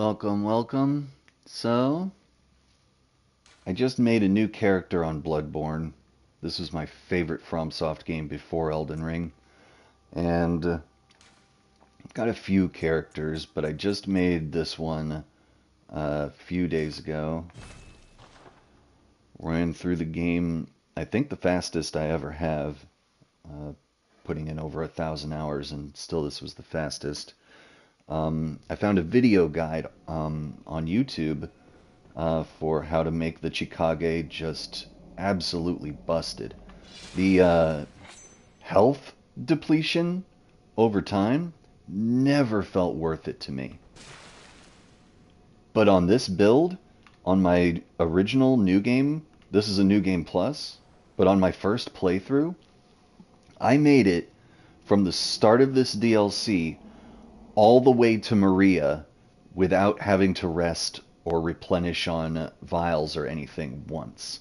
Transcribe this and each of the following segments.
Welcome, welcome. So, I just made a new character on Bloodborne. This was my favorite FromSoft game before Elden Ring. And got a few characters, but I just made this one a few days ago. Ran through the game, I think the fastest I ever have, putting in over 1,000 hours, and still this was the fastest. I found a video guide on YouTube for how to make the Chikage just absolutely busted. The health depletion over time never felt worth it to me. But on this build, on my original New Game, this is a New Game Plus, but on my first playthrough, I made it from the start of this DLC all the way to Maria without having to rest or replenish on vials or anything once.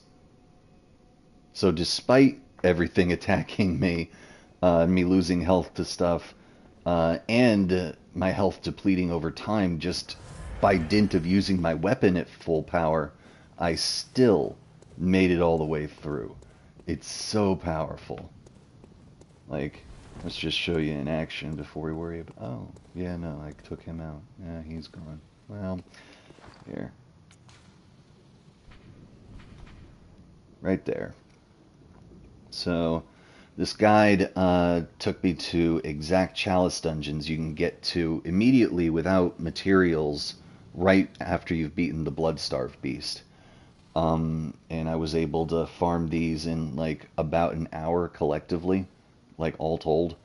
So despite everything attacking me, me losing health to stuff, and my health depleting over time just by dint of using my weapon at full power, I still made it all the way through. It's so powerful. Like, let's just show you in action before we worry about... Oh, yeah, no, I took him out. Yeah, he's gone. Well, here. Right there. So, this guide took me to exact chalice dungeons you can get to immediately without materials right after you've beaten the blood-starved beast. And I was able to farm these in like about an hour collectively, like all told.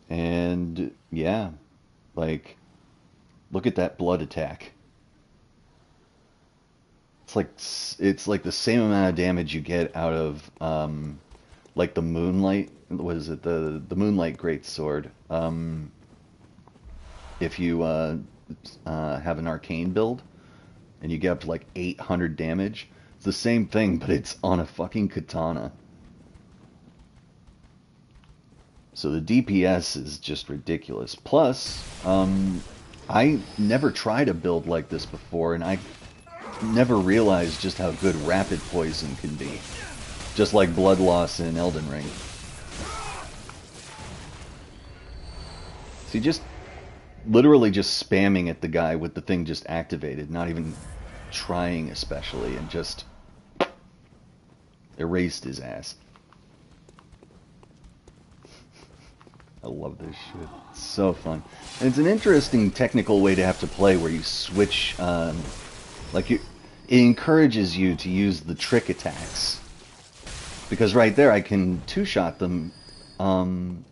And yeah, like, look at that blood attack. It's like the same amount of damage you get out of like the Moonlight. What is it? The Moonlight Greatsword. If you have an arcane build and you get up to like 800 damage, it's the same thing, but it's on a fucking katana. So the DPS is just ridiculous. Plus, I never tried a build like this before, and I never realized just how good rapid poison can be. Just like blood loss in Elden Ring. See, just literally just spamming at the guy with the thing just activated, not even trying especially, and just erased his ass. I love this shit. It's so fun. And it's an interesting technical way to have to play where you switch, it encourages you to use the trick attacks. Because right there I can two-shot them, and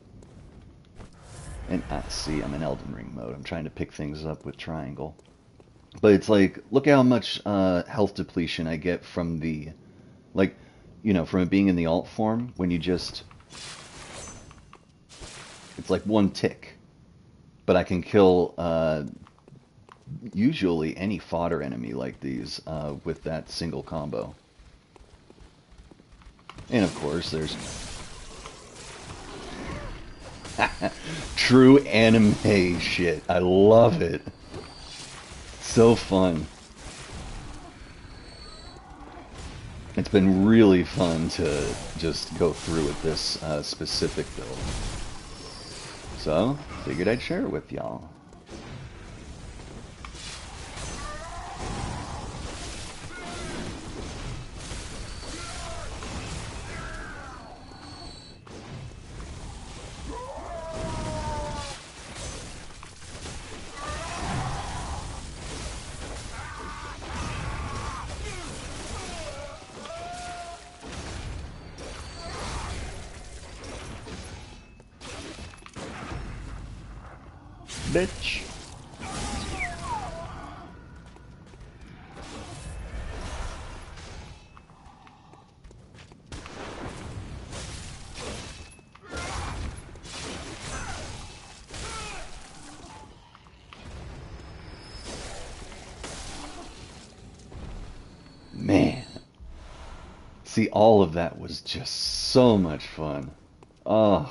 see, I'm in Elden Ring mode. I'm trying to pick things up with triangle. But it's like, look how much health depletion I get from the, like, you know, from it being in the alt form, when you just... It's like one tick, but I can kill usually any fodder enemy like these with that single combo. And of course, there's true anime shit. I love it. So fun. It's been really fun to just go through with this specific build. So, figured I'd share it with y'all. Bitch. Man. See, all of that was just so much fun. Oh.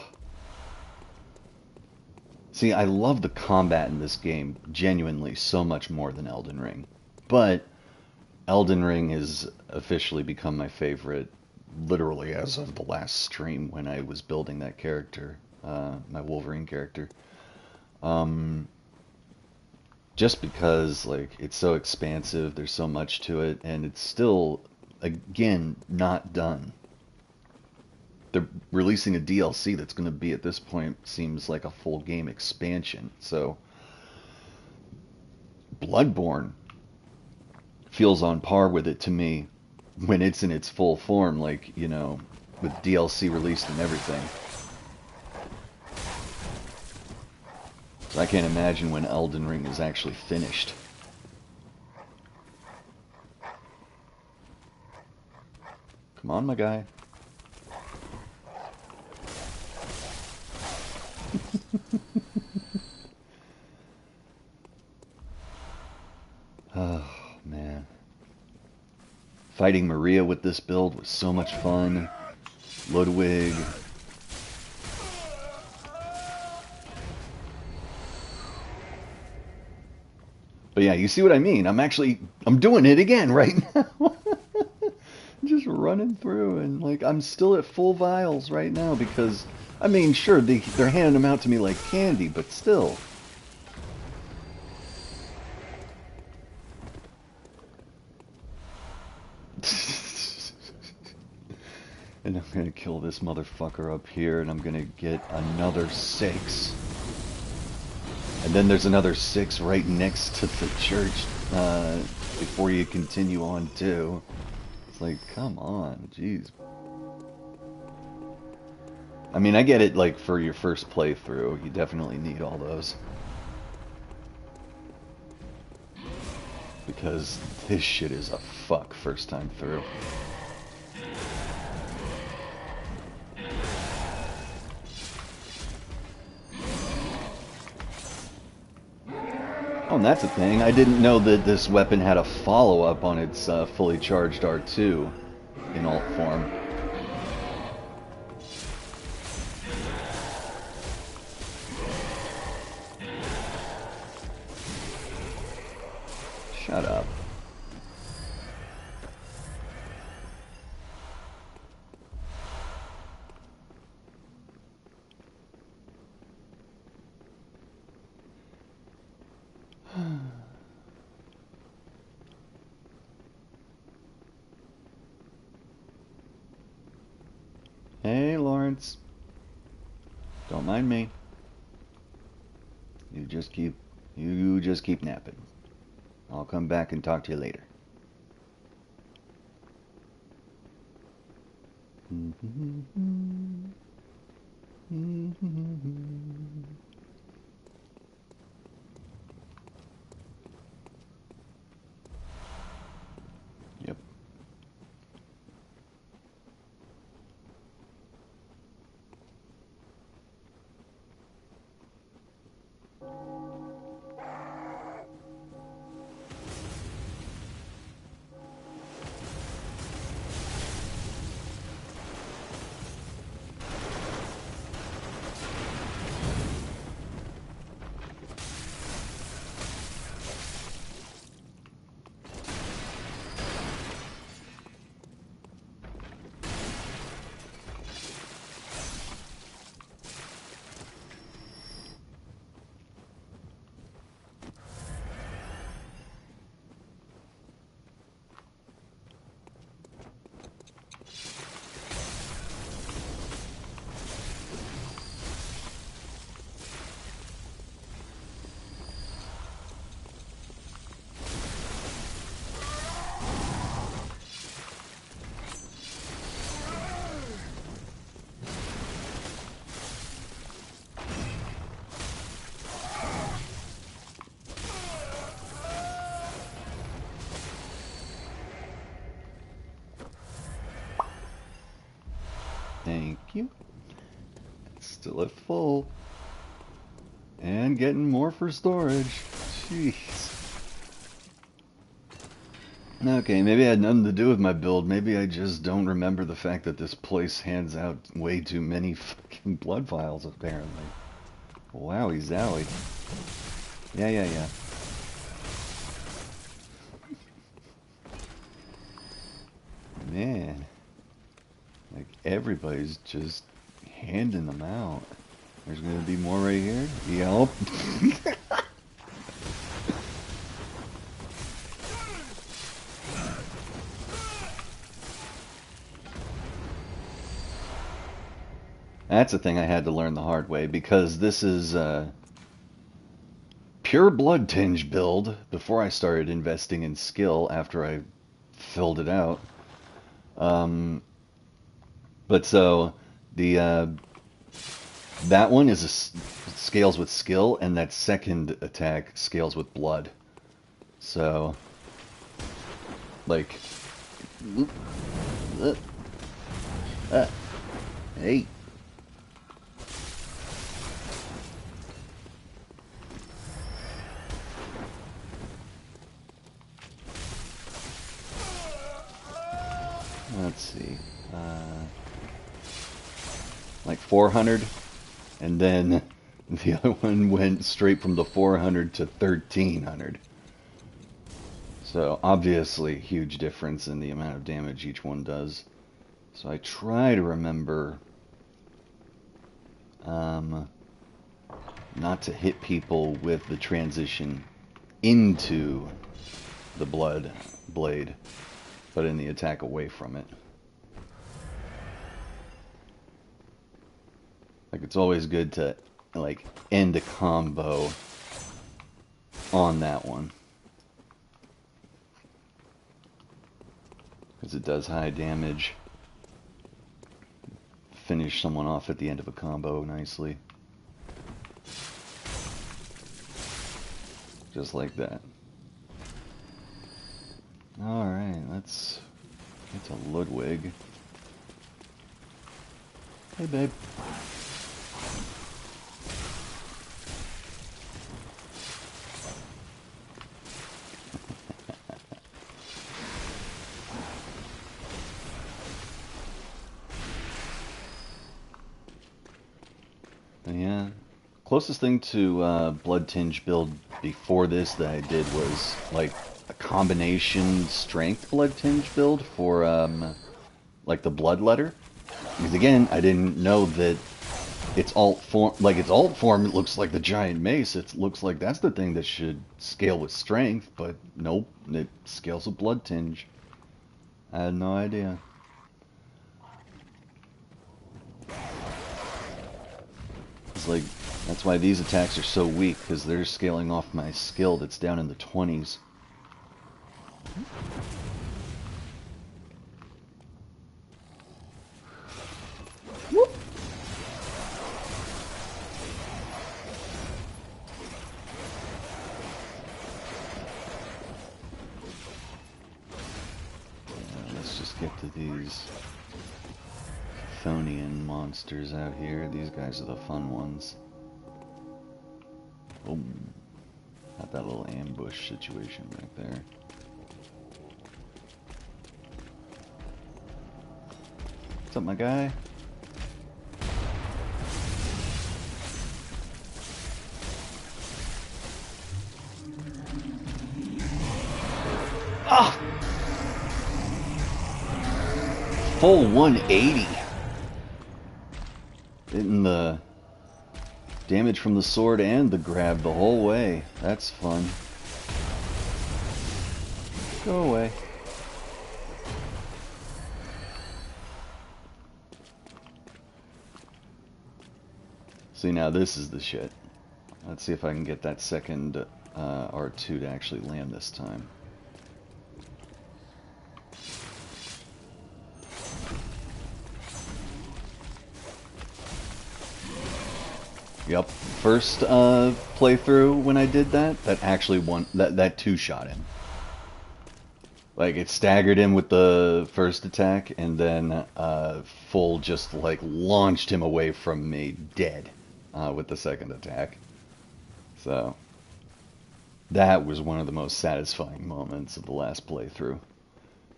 See, See, I love the combat in this game genuinely so much more than Elden Ring. But Elden Ring has officially become my favorite, literally as of the last stream when I was building that character, my Wolverine character. Um, just because like it's so expansive, there's so much to it, and it's still, again, not done. They're releasing a DLC that's going to be at this point seems like a full game expansion. So Bloodborne feels on par with it to me when it's in its full form, like, you know, with DLC released and everything. So I can't imagine when Elden Ring is actually finished. Come on, my guy. Oh, man. Fighting Maria with this build was so much fun. Ludwig. But yeah, you see what I mean? I'm doing it again right now. Just running through and like I'm still at full vials right now because, I mean, sure, they're handing them out to me like candy, but still. And I'm gonna kill this motherfucker up here, and I'm gonna get another 6. And then there's another 6 right next to the church before you continue on too. It's like, come on, jeez. I mean, I get it, like, for your first playthrough, you definitely need all those. Because this shit is a fuck first time through. Oh, and that's a thing. I didn't know that this weapon had a follow-up on its fully charged R2 in alt form. Shut up. Hey, Lawrence. Don't mind me. You just keep napping. I'll come back and talk to you later. Yep. Thank you. Still at full. And getting more for storage. Jeez. Okay, maybe it had nothing to do with my build. Maybe I just don't remember the fact that this place hands out way too many fucking blood vials, apparently. Wowie zowie. Yeah, yeah, yeah. Man. Like, everybody's just handing them out. There's gonna be more right here. Yup. That's a thing I had to learn the hard way, because this is pure blood tinge build before I started investing in skill after I filled it out. But so the that one is scales with skill, and that second attack scales with blood. So like, hey. Let's see. Like 400, and then the other one went straight from the 400 to 1300. So obviously, huge difference in the amount of damage each one does. So I try to remember not to hit people with the transition into the blood blade, but in the attack away from it. Like, it's always good to, like, end a combo on that one, because it does high damage. Finish someone off at the end of a combo nicely. Just like that. Alright, let's get to Ludwig. Hey, babe. Yeah, closest thing to Blood Tinge build before this that I did was like a combination strength Blood Tinge build for like the Bloodletter. Because again, I didn't know that its alt form, it looks like the giant mace. It looks like that's the thing that should scale with strength, but nope, it scales with Blood Tinge. I had no idea. It's like, that's why these attacks are so weak, because they're scaling off my skill that's down in the 20s. Whoop. Let's just get to these Chthonian monsters out here. These guys are the fun ones. Oh, got that little ambush situation right there. What's up, my guy? Ah! Full 180. Hitting the damage from the sword and the grab the whole way. That's fun. Go away. See, now this is the shit. Let's see if I can get that second R2 to actually land this time. Yep, first playthrough when I did that, that actually won, that two-shot him. Like, it staggered him with the first attack, and then full just like launched him away from me dead with the second attack. So that was one of the most satisfying moments of the last playthrough.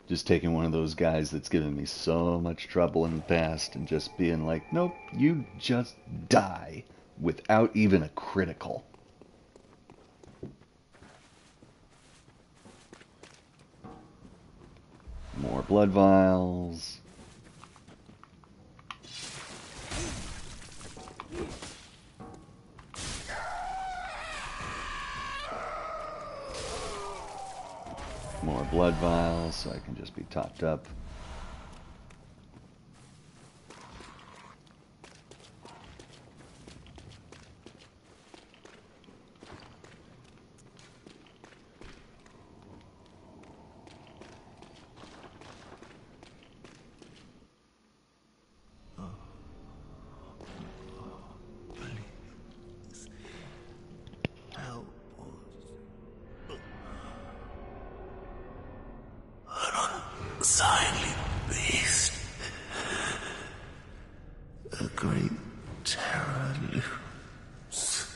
Just taking one of those guys that's given me so much trouble in the past and just being like, nope, you just die. without even a critical. More blood vials. More blood vials, so I can just be topped up. Silent beast. A great terror looms.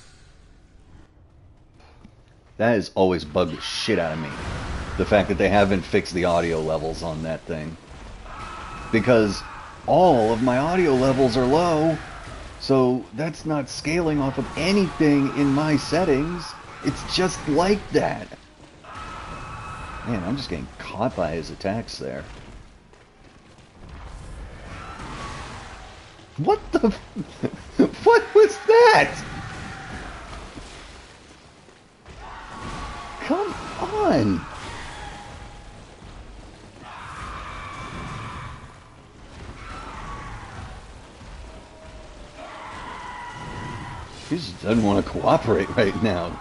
That has always bugged the shit out of me. The fact that they haven't fixed the audio levels on that thing. Because all of my audio levels are low, so that's not scaling off of anything in my settings. It's just like that. Man, I'm just getting caught by his attacks there. What the... What was that? Come on! He just doesn't want to cooperate right now.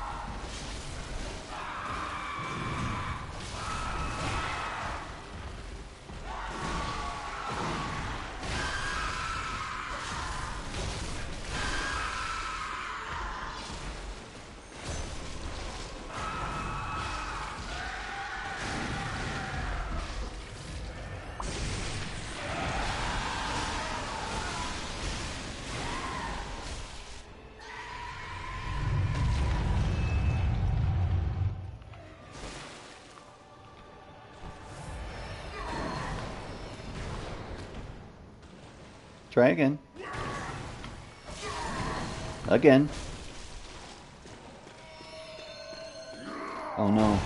Try again. Again. Oh no.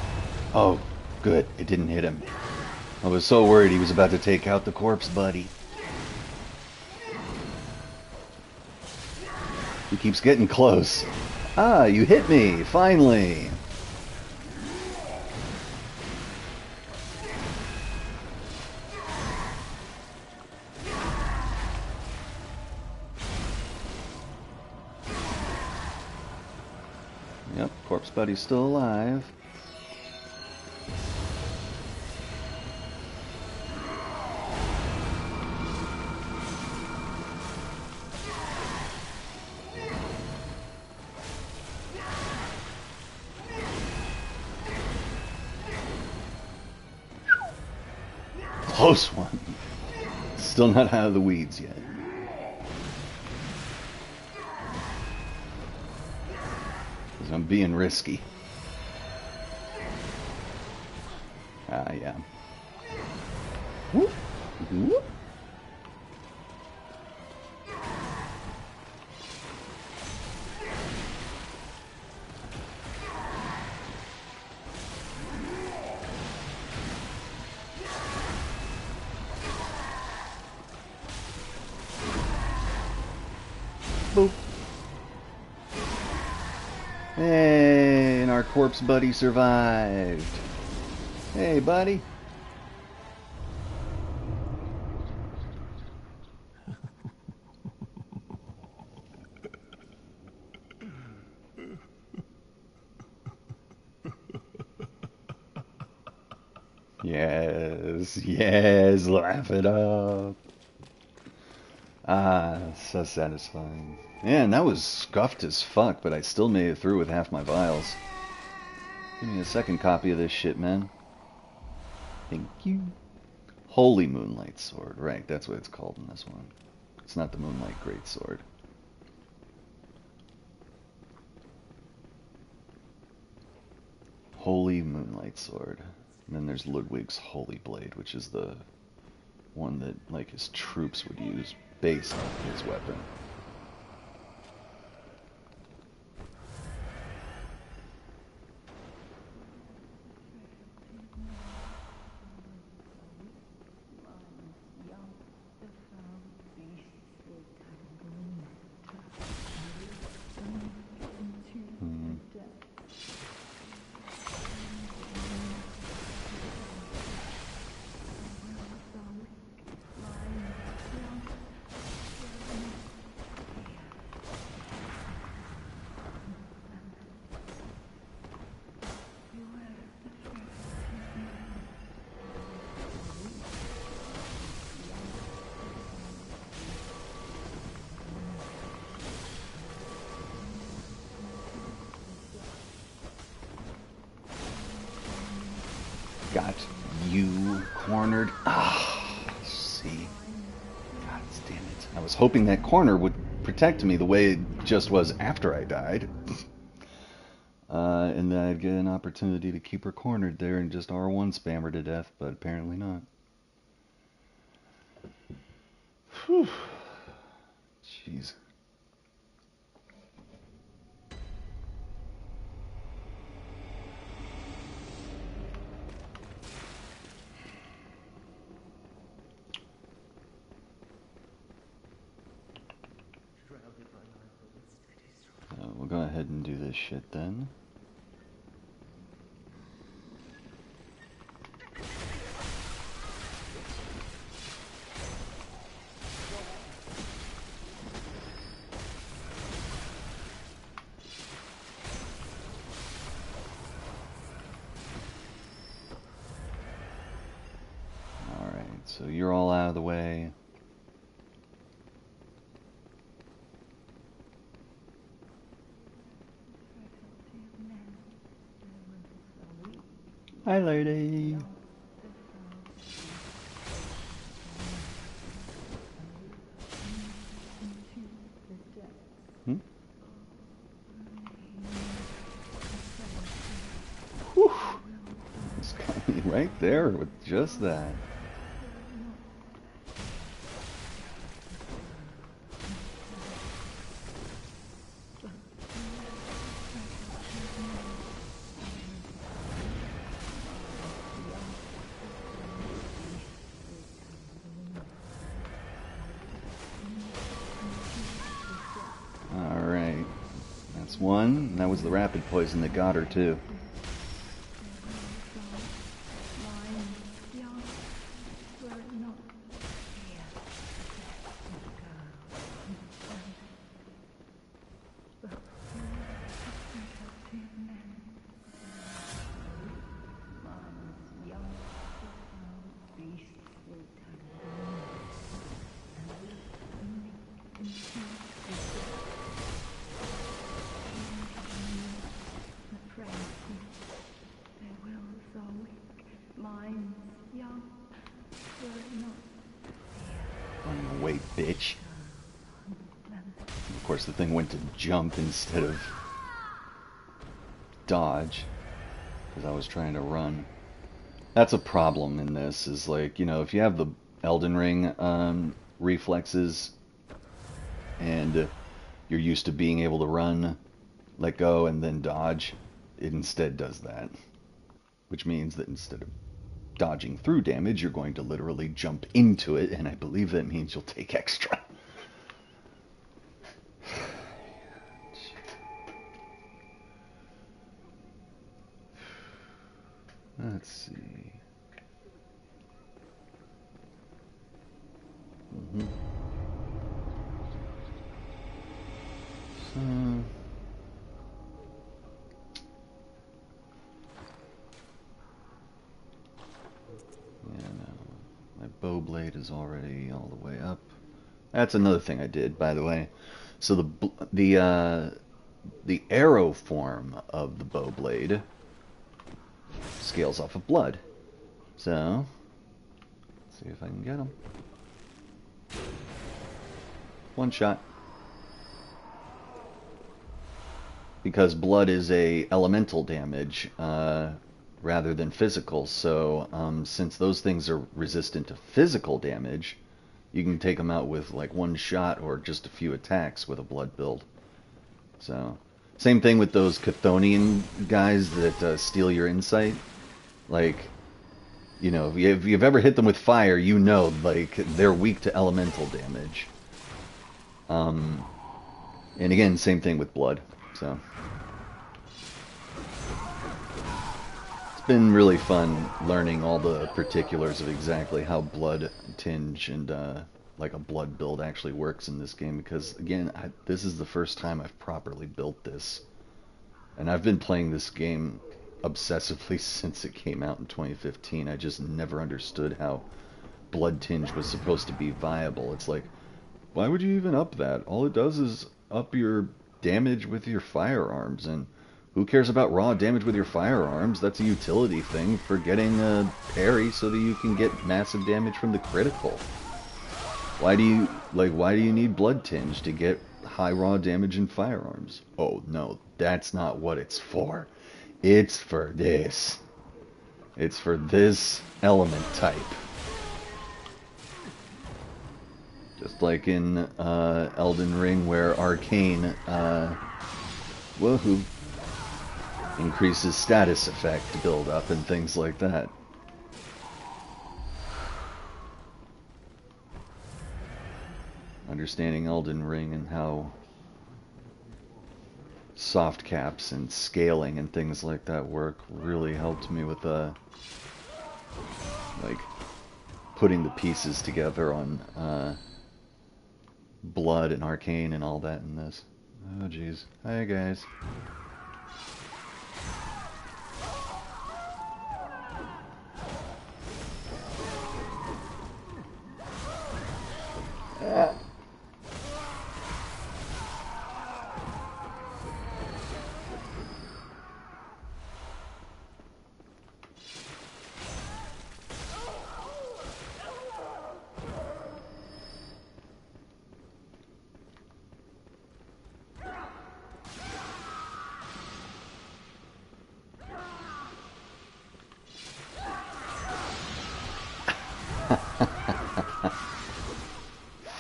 Oh, good. It didn't hit him. I was so worried he was about to take out the corpse buddy. He keeps getting close. Ah, you hit me, finally. Yep, corpse buddy's still alive. Close one. Still not out of the weeds yet. Because I'm being risky. Ah, yeah. Whoop. Whoop. Boop. Hey, and our corpse buddy survived. Hey, buddy. Yes, yes, laugh it up. Ah, so satisfying. Man, that was scuffed as fuck, but I still made it through with half my vials. Give me a second copy of this shit, man. Thank you. Holy Moonlight Sword. Right, that's what it's called in this one. It's not the Moonlight Greatsword. Holy Moonlight Sword. And then there's Ludwig's Holy Blade, which is the one that, like, his troops would use based on his weapon. got you cornered. Ah, see. God damn it. I was hoping that corner would protect me the way it just was after I died. And then I'd get an opportunity to keep her cornered there and just R1 spam her to death, but apparently not. Whew. Jeez. We'll go ahead and do this shit then. Alright, so you're all out of the way. Hi, lady. Hmm? Whew. It's got me right there with just that. Alright. That's one. And that was the rapid poison that got her, too. Running away, bitch. Of course, the thing went to jump instead of dodge, because I was trying to run. That's a problem in this, is like, you know, if you have the Elden Ring reflexes, and you're used to being able to run, let go, and then dodge, it instead does that. Which means that instead of dodging through damage, you're going to literally jump into it, and I believe that means you'll take extra. Let's see. So, yeah, no, my bow blade is already all the way up. That's another thing I did, by the way. So the arrow form of the bow blade scales off of blood. So, let's see if I can get him. One shot. Because blood is a elemental damage rather than physical, so since those things are resistant to physical damage, you can take them out with like one shot or just a few attacks with a blood build. So, same thing with those Chthonian guys that steal your insight. Like, you know, if you've ever hit them with fire, you know, like, they're weak to elemental damage. And again, same thing with blood. So, it's been really fun learning all the particulars of exactly how blood tinge and like a blood build actually works in this game, because again, this is the first time I've properly built this, and I've been playing this game obsessively since it came out in 2015. I just never understood how blood tinge was supposed to be viable. It's like, why would you even up that? All it does is up your damage with your firearms, and Who cares about raw damage with your firearms? That's a utility thing for getting a parry so that you can get massive damage from the critical. Why do you need Blood Tinge to get high raw damage in firearms? Oh no, that's not what it's for. It's for this. It's for this element type. Just like in Elden Ring, where Arcane, woohoo, increases status effect to build up and things like that. Understanding Elden Ring and how soft caps and scaling and things like that work really helped me with like putting the pieces together on Blood and Arcane and all that in this. Oh jeez. Hi guys.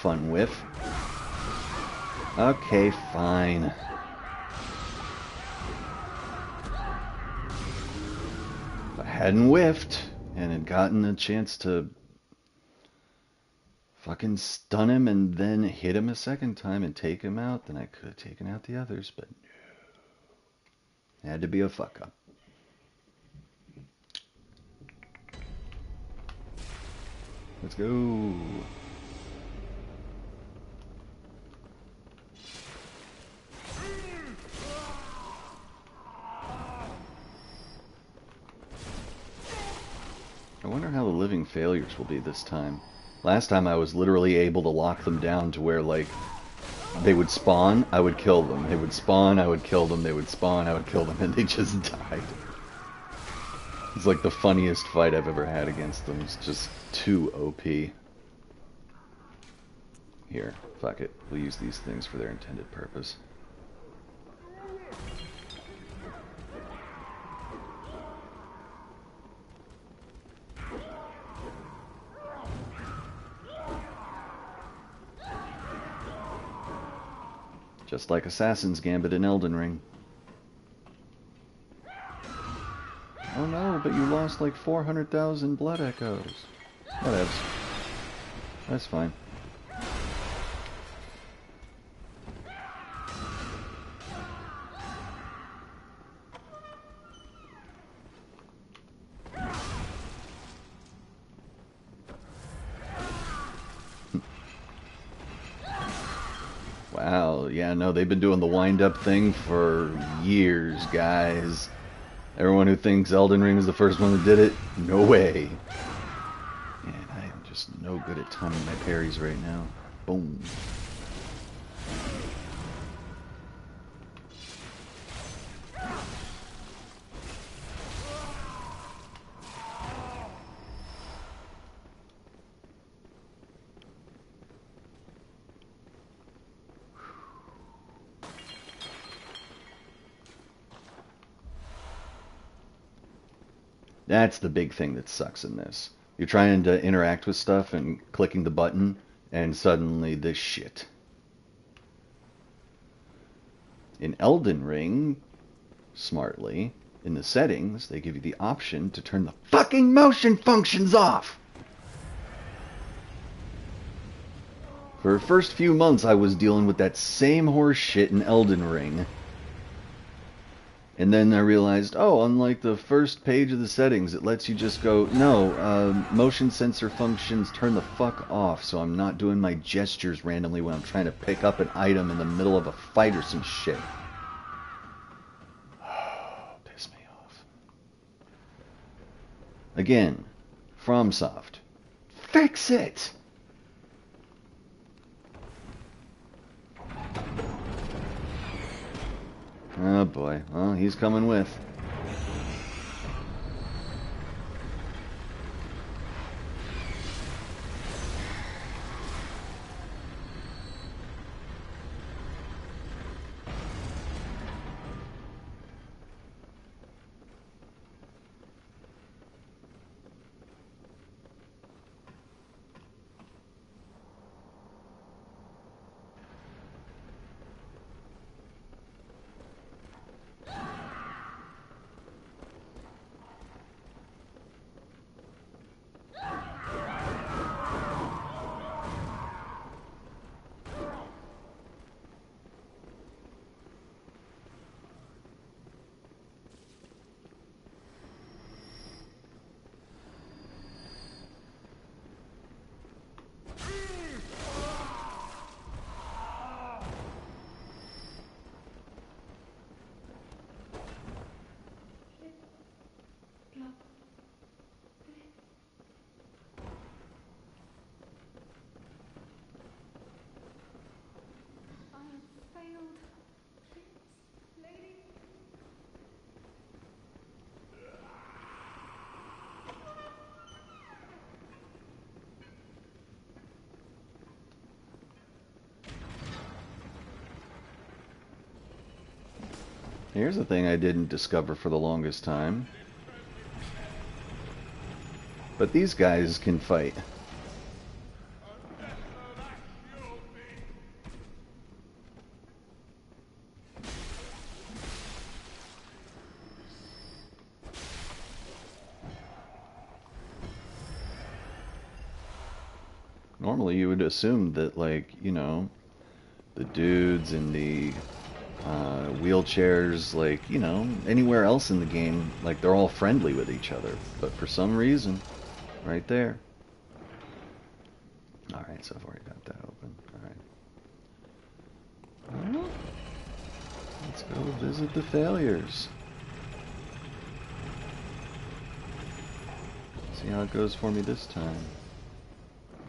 Fun whiff. Okay, fine. If I hadn't whiffed and had gotten a chance to fucking stun him and then hit him a second time and take him out, then I could have taken out the others, but no. It had to be a fuck up. Let's go. I wonder how the living failures will be this time. Last time I was literally able to lock them down to where, like, they would spawn, I would kill them. They would spawn, I would kill them. They would spawn, I would kill them, and they just died. It's like the funniest fight I've ever had against them. It's just too OP. Here, fuck it. We'll use these things for their intended purpose. Just like Assassin's Gambit in Elden Ring. Oh no, but you lost like 400,000 blood echoes. Whatevs. That's fine. Wow, yeah, no, they've been doing the wind-up thing for years, guys. Everyone who thinks Elden Ring is the first one that did it, no way. Man, I am just no good at timing my parries right now. Boom. That's the big thing that sucks in this. You're trying to interact with stuff and clicking the button, and suddenly this shit. In Elden Ring, smartly, in the settings, they give you the option to turn the fucking motion functions off! For the first few months, I was dealing with that same horse shit in Elden Ring. And then I realized, oh, unlike the first page of the settings, it lets you just go, no, motion sensor functions turn the fuck off, so I'm not doing my gestures randomly when I'm trying to pick up an item in the middle of a fight or some shit. Oh, piss me off. Again, FromSoft. Fix it! Oh boy. Well, he's coming with. Here's the thing I didn't discover for the longest time. But these guys can fight. Normally you would assume that, like, you know, the dudes in the wheelchairs, like, you know, anywhere else in the game, like, they're all friendly with each other. But for some reason, right there. Alright, so I've already got that open. Alright. Well, let's go visit the failures. See how it goes for me this time.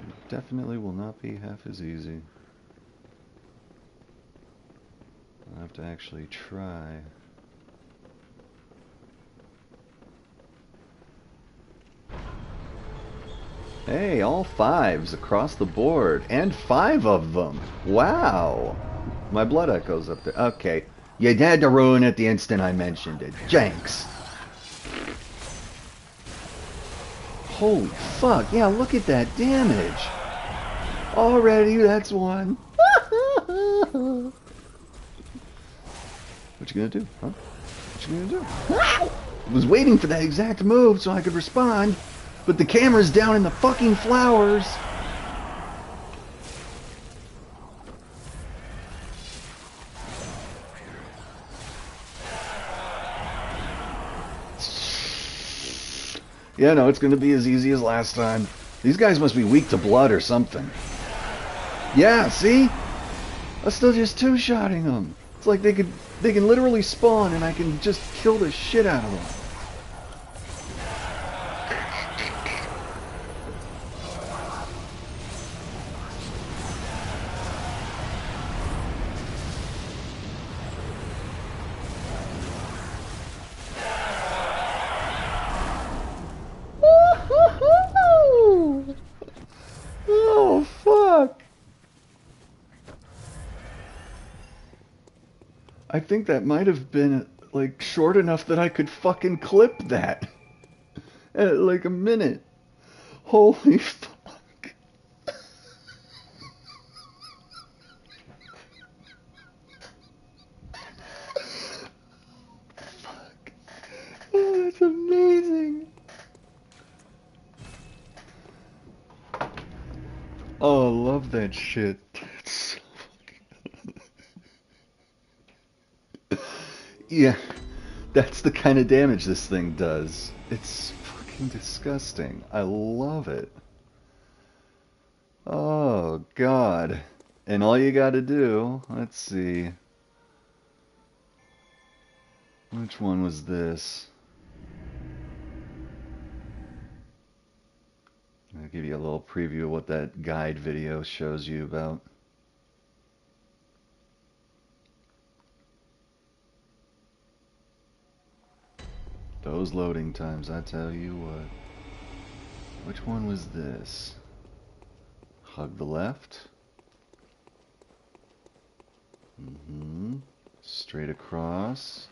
It definitely will not be half as easy. I'll have to actually try. Hey, all fives across the board. And 5 of them. Wow. My blood echoes up there. Okay. You had to ruin it the instant I mentioned it. Jenks. Holy fuck. Yeah, look at that damage. Already, that's one. What you gonna do, huh? What you gonna do? I was waiting for that exact move so I could respond, but the camera's down in the fucking flowers. Yeah, no, it's gonna be as easy as last time. These guys must be weak to blood or something. Yeah, see? I'm still just two-shotting them. It's like they can literally spawn and I can just kill the shit out of them. Oh, fuck. I think that might have been, like, short enough that I could fucking clip that. At, like, a minute. Holy fuck. Fuck. Oh, that's amazing. Oh, I love that shit. It's so fucking... Yeah, that's the kind of damage this thing does. It's fucking disgusting. I love it. Oh, God. And all you gotta do, let's see. Which one was this? I'll give you a little preview of what that guide video shows you about. Those loading times, I tell you what. Which one was this? Hug the left. Straight across.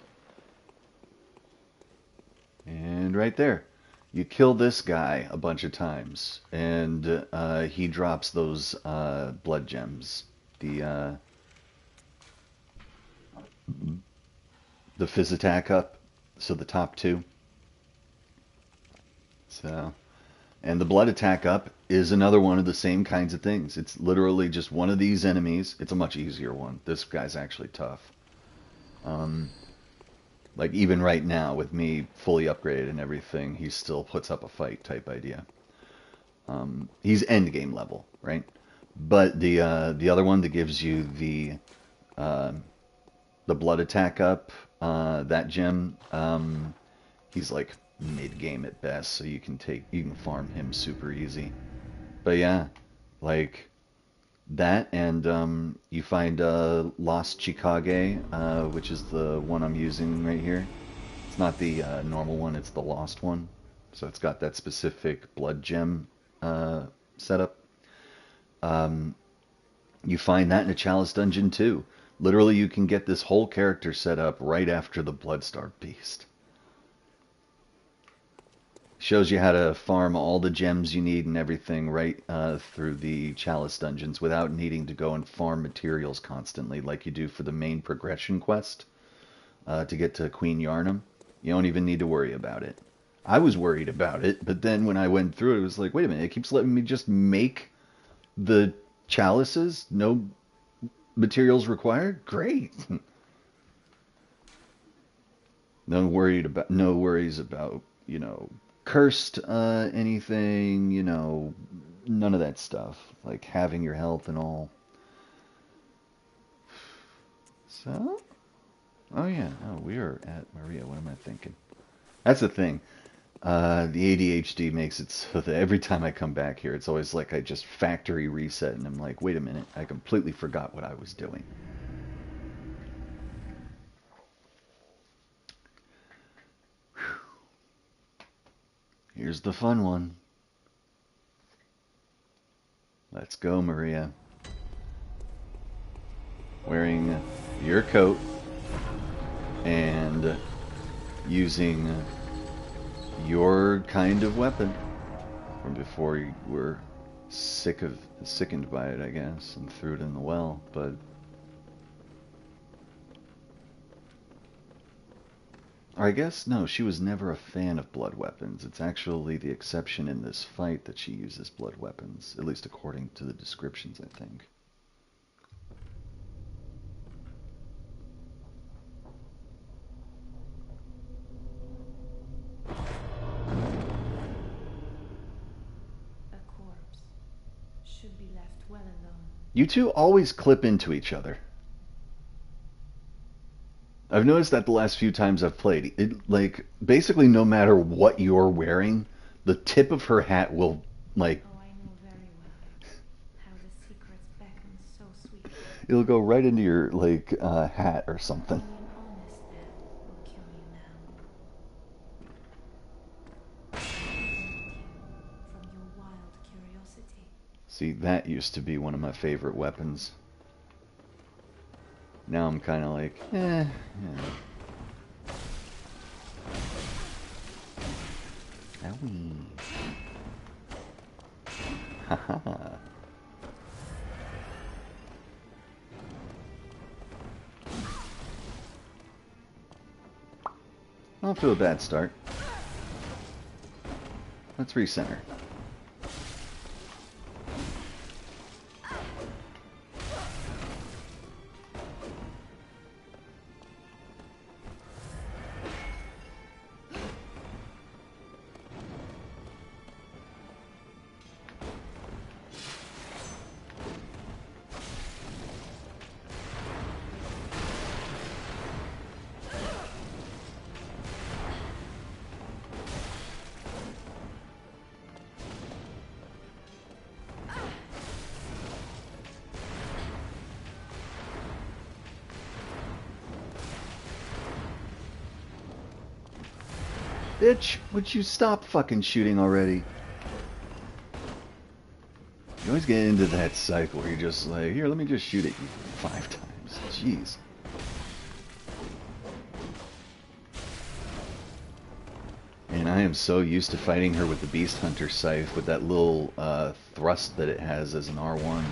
And right there. You kill this guy a bunch of times, and he drops those blood gems. The fizz attack up, so the top two. So, and the blood attack up is another one of the same kinds of things. It's literally just one of these enemies. It's a much easier one. This guy's actually tough. Like even right now with me fully upgraded and everything, he still puts up a fight type idea. He's end game level, right? But the other one that gives you the blood attack up, that gem, he's like mid game at best, so you can farm him super easy. But yeah, like that, and you find Lost Chikage, which is the one I'm using right here. It's not the normal one, it's the Lost one. So it's got that specific blood gem setup. You find that in a Chalice dungeon too. Literally, you can get this whole character set up right after the Bloodstarved Beast. Shows you how to farm all the gems you need and everything right through the Chalice dungeons without needing to go and farm materials constantly like you do for the main progression quest to get to Queen Yarnum. You don't even need to worry about it. I was worried about it, but then when I went through it, it was like, wait a minute, it keeps letting me just make the chalices, no materials required? Great. No worries about, cursed anything, none of that stuff. Like having your health and all. So, oh yeah, we are at Maria. What am I thinking? That's the thing. The ADHD makes it so that every time I come back here, it's always like I just factory reset, and I'm like, wait a minute, I completely forgot what I was doing. Here's the fun one. Let's go, Maria. Wearing your coat and using your kind of weapon from before you were sickened by it, I guess, and threw it in the well, but or I guess no, she was never a fan of blood weapons. It's actually the exception in this fight that she uses blood weapons, at least according to the descriptions, I think. You two always clip into each other. I've noticed that the last few times I've played, like, basically no matter what you're wearing, the tip of her hat will, like... Oh, I know very well how the secrets beckon so sweet. It'll go right into your, like, hat or something. Only an honest death will kill you now. From your wild curiosity. See, that used to be one of my favorite weapons. Now I'm kind of like, yeah. Owie. Haha. Off to a bad start. Let's recenter. Bitch, would you stop fucking shooting already? You always get into that cycle where you're just like, here, let me just shoot at you 5 times. Jeez. And I am so used to fighting her with the Beast Hunter scythe with that little thrust that it has as an R1.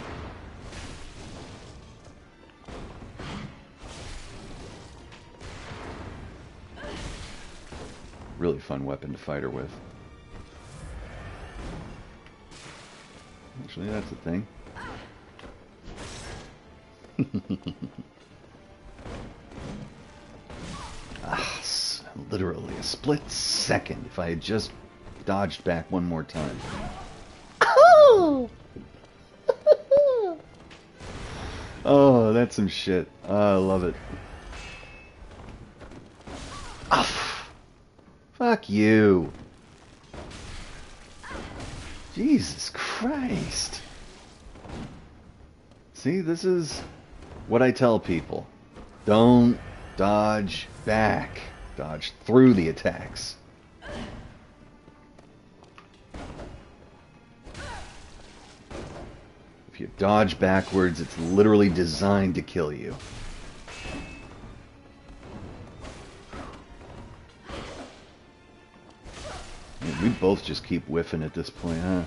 Really fun weapon to fight her with. Actually, that's a thing. Literally a split second if I had just dodged back one more time. Oh, that's some shit. Oh, I love it. Oh, fuck you. Jesus Christ. See, this is what I tell people. Don't dodge back. Dodge through the attacks. If you dodge backwards, it's literally designed to kill you. Yeah, we both just keep whiffing at this point, huh?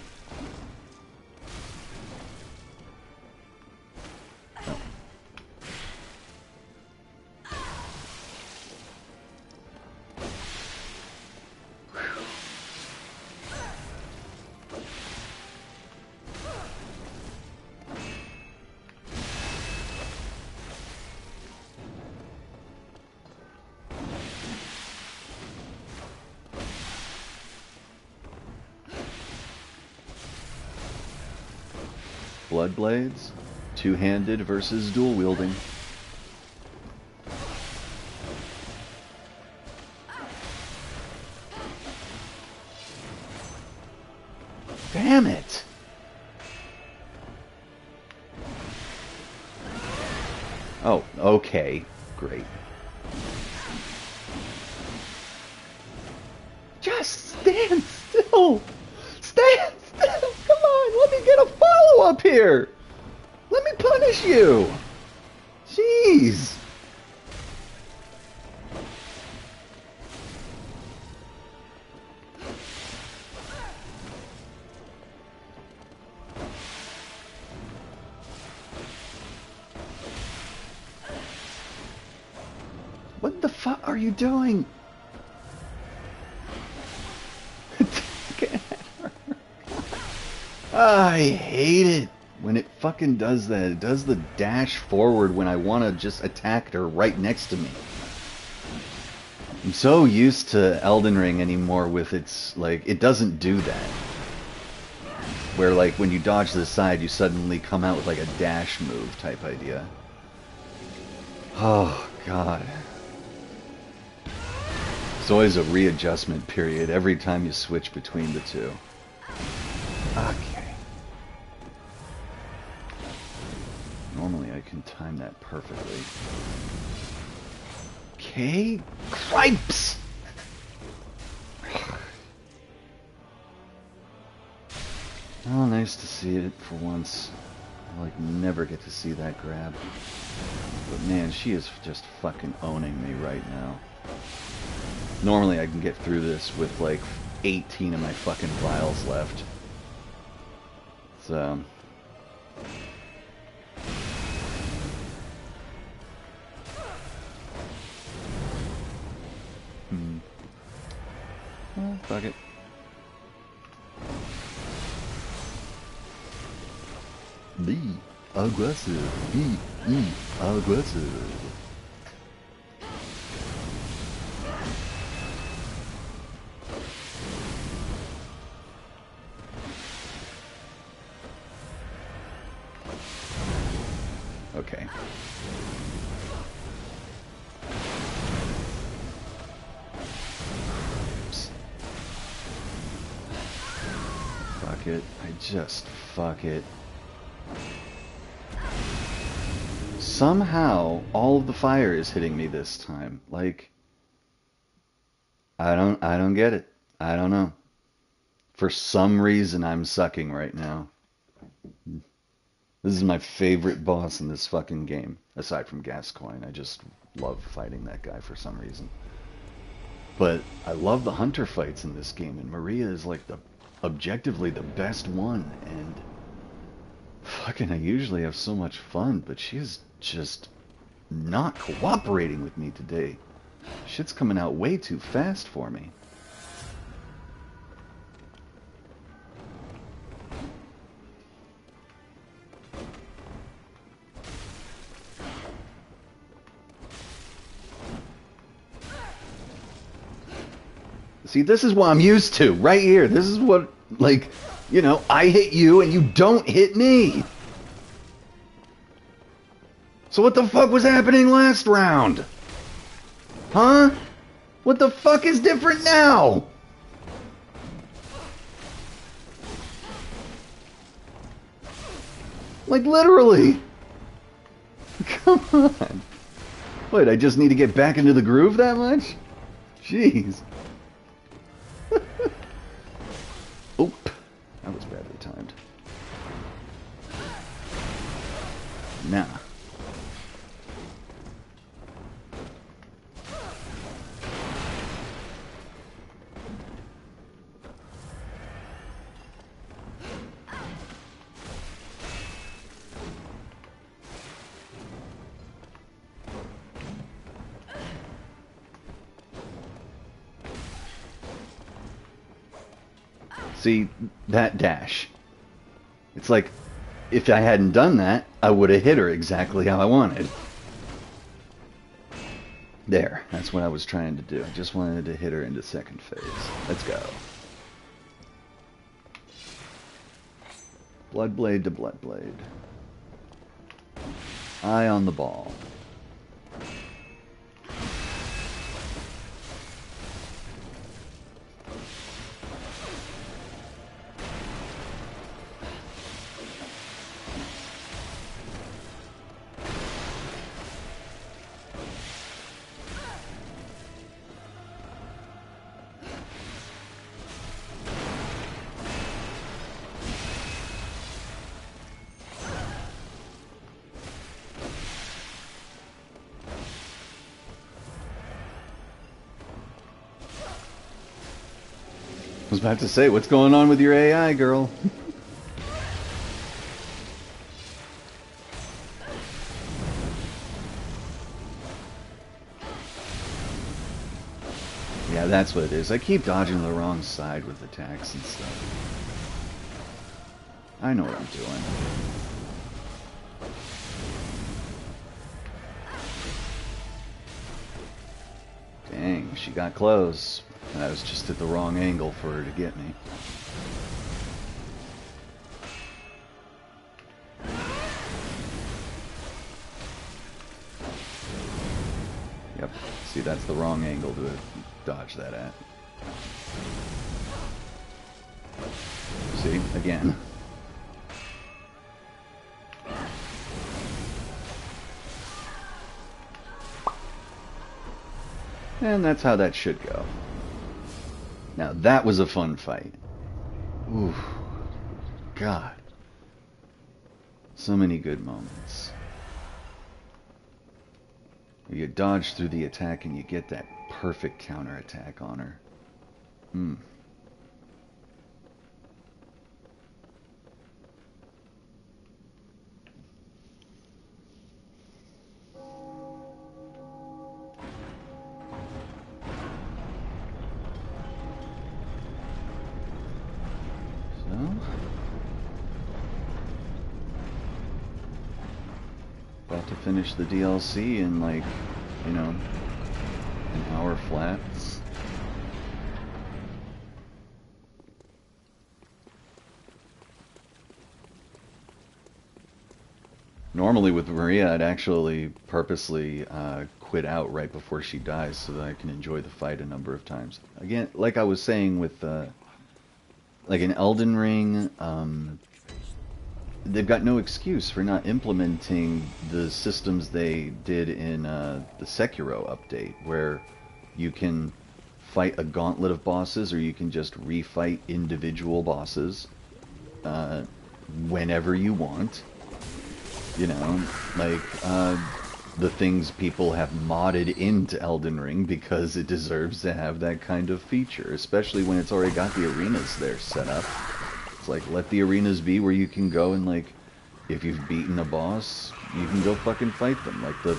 Blood blades, two-handed versus dual wielding. Damn it! Oh, okay, great. Just stand still! Stand still! Come on, let me get a follow-up here! Let me punish you! Jeez! What the fuck are you doing? I hate it when it fucking does that. It does the dash forward when I want to just attack her right next to me. I'm so used to Elden Ring anymore with its, like, it doesn't do that. Where, like, when you dodge to the side, you suddenly come out with, like, a dash move type idea. Oh, God. It's always a readjustment period every time you switch between the two. Okay. Normally I can time that perfectly. Okay. Cripes! Oh, nice to see it for once. I, like, never get to see that grab. But man, she is just fucking owning me right now. Normally I can get through this with like 18 of my fucking vials left. So... Well, fuck it. Be aggressive. Be aggressive. Okay. Fuck it. I just fuck it. Somehow, all of the fire is hitting me this time. Like... I don't get it. I don't know. For some reason, I'm sucking right now. This is my favorite boss in this fucking game, aside from Gascoigne. I just love fighting that guy for some reason. But I love the hunter fights in this game, and Maria is like the objectively the best one. And fucking, I usually have so much fun, but she is just not cooperating with me today. Shit's coming out way too fast for me. See, this is what I'm used to, right here. This is what, like, you know, I hit you and you don't hit me. So what the fuck was happening last round? Huh? What the fuck is different now? Like, literally. Come on. What, I just need to get back into the groove that much? Jeez. Oop. That was badly timed. Nah. See, that dash. It's like, if I hadn't done that, I would have hit her exactly how I wanted. There, that's what I was trying to do. I just wanted to hit her into second phase. Let's go. Bloodblade to Bloodblade. Eye on the ball. I was about to say, what's going on with your AI, girl? Yeah, that's what it is. I keep dodging the wrong side with attacks and stuff. I know what I'm doing. Dang, she got close. I was just at the wrong angle for her to get me. Yep, see, that's the wrong angle to dodge that at. See, again. And that's how that should go. Now that was a fun fight. Ooh, God. So many good moments. You dodge through the attack and you get that perfect counterattack on her. Hmm. About to finish the DLC in like, you know, an hour flat. Normally with Maria, I'd actually purposely quit out right before she dies so that I can enjoy the fight a number of times. Again, like I was saying with, like in Elden Ring, they've got no excuse for not implementing the systems they did in the Sekiro update, where you can fight a gauntlet of bosses, or you can just refight individual bosses whenever you want. You know, like the things people have modded into Elden Ring because it deserves to have that kind of feature, especially when it's already got the arenas there set up. It's like, let the arenas be where you can go and, like, if you've beaten a boss, you can go fucking fight them, like the,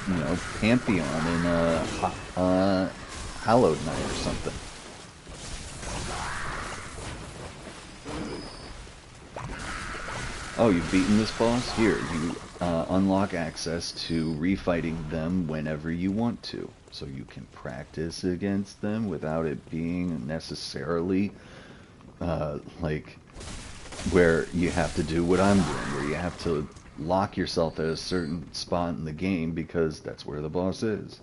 you know, Pantheon in Hallowed Night or something. Oh, you've beaten this boss? Here, you unlock access to refighting them whenever you want to. So you can practice against them without it being necessarily, like, where you have to do what I'm doing, where you have to lock yourself at a certain spot in the game because that's where the boss is.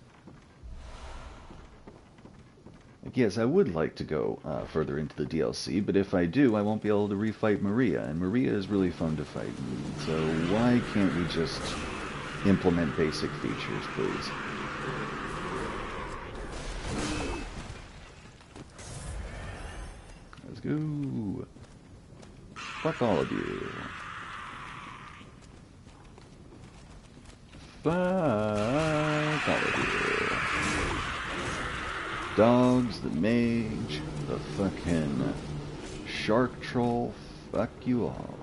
Like, yes, I would like to go further into the DLC, but if I do, I won't be able to refight Maria, and Maria is really fun to fight. So why can't we just implement basic features, please? Let's go. Fuck all of you. Fuck all of you. Dogs, the mage, the fucking shark troll, fuck you all.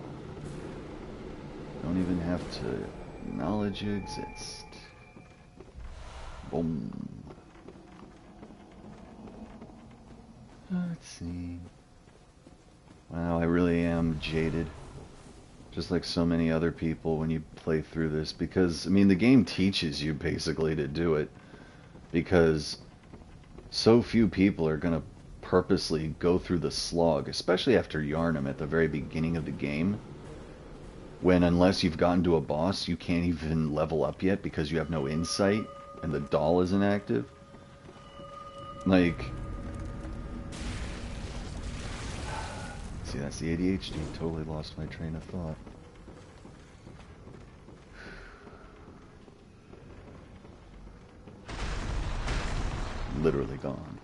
Don't even have to acknowledge you exist. Boom. Let's see. Wow, I really am jaded. Just like so many other people when you play through this. Because, I mean, the game teaches you basically to do it. Because so few people are going to purposely go through the slog, especially after Yharnam at the very beginning of the game. When, unless you've gotten to a boss, you can't even level up yet because you have no insight and the doll isn't active. Like, see, that's the ADHD. Totally lost my train of thought. Literally gone.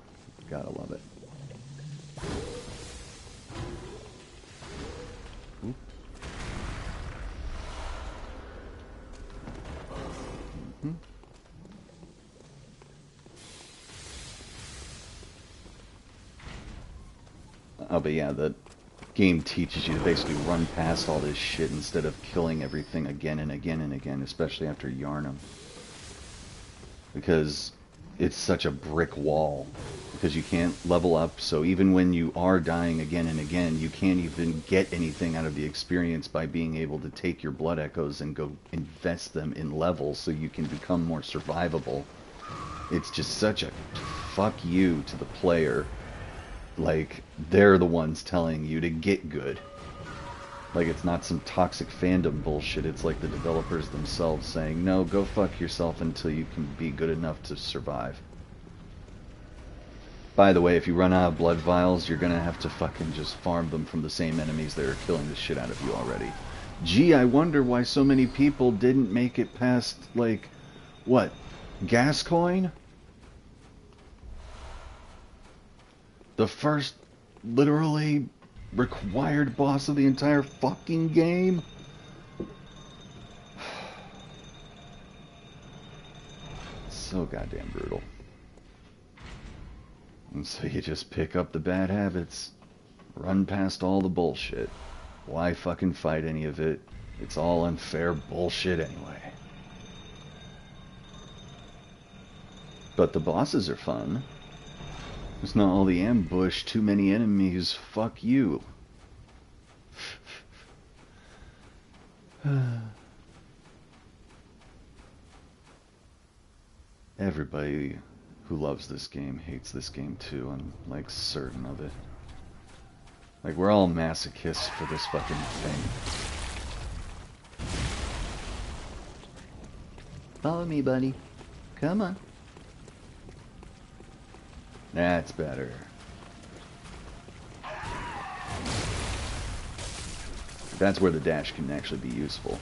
Gotta love it. Oop. Mm-hmm. Oh, but yeah, the game teaches you to basically run past all this shit instead of killing everything again and again and again, especially after Yharnam. Because it's such a brick wall. Because you can't level up, so even when you are dying again and again, you can't even get anything out of the experience by being able to take your blood echoes and go invest them in levels so you can become more survivable. It's just such a fuck you to the player. Like, they're the ones telling you to get good. Like, it's not some toxic fandom bullshit. It's like the developers themselves saying, no, go fuck yourself until you can be good enough to survive. By the way, if you run out of blood vials, you're gonna have to fucking just farm them from the same enemies that are killing the shit out of you already. Gee, I wonder why so many people didn't make it past, like, what? Gascoigne? The first, literally, required boss of the entire fucking game? So goddamn brutal. And so you just pick up the bad habits, run past all the bullshit. Why fucking fight any of it? It's all unfair bullshit anyway. But the bosses are fun. There's not all the ambush, too many enemies, fuck you. Everybody who loves this game hates this game too, I'm like certain of it. Like, we're all masochists for this fucking thing. Follow me, buddy. Come on. That's better. That's where the dash can actually be useful.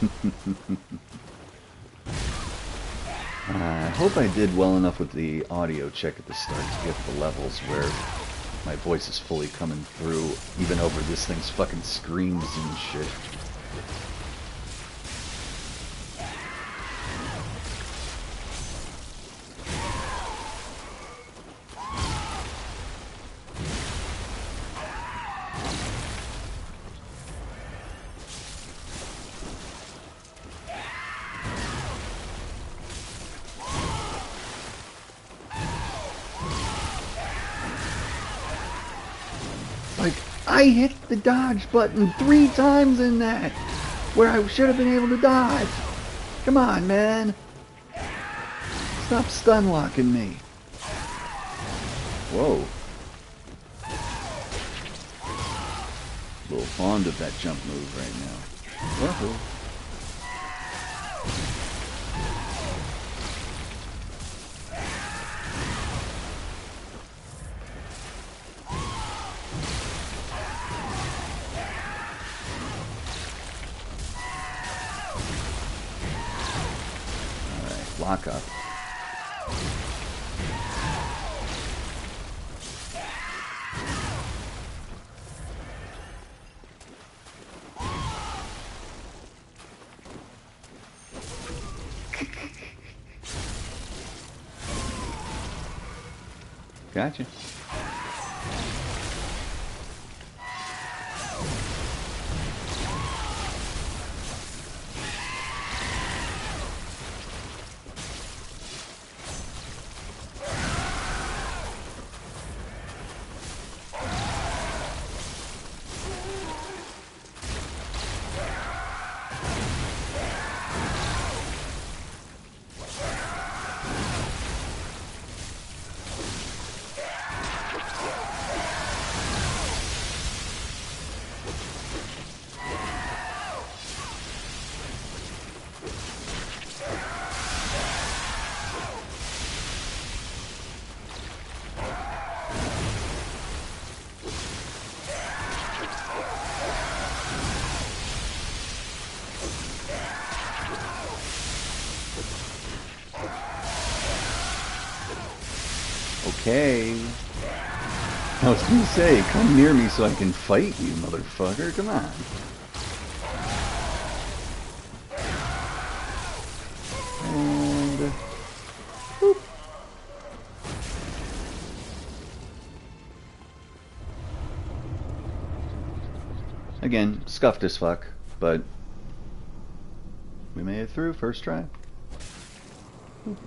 I hope I did well enough with the audio check at the start to get the levels where my voice is fully coming through, even over this thing's fucking screams and shit. Like, I hit the dodge button 3 times in that, where I should have been able to dodge. Come on, man. Stop stun locking me. Whoa. A little fond of that jump move right now. Whoa. Lock up. Gotcha. Okay. I was gonna say, come near me so I can fight you, motherfucker. Come on. And... Boop. Again, scuffed as fuck, but we made it through first try. Boop.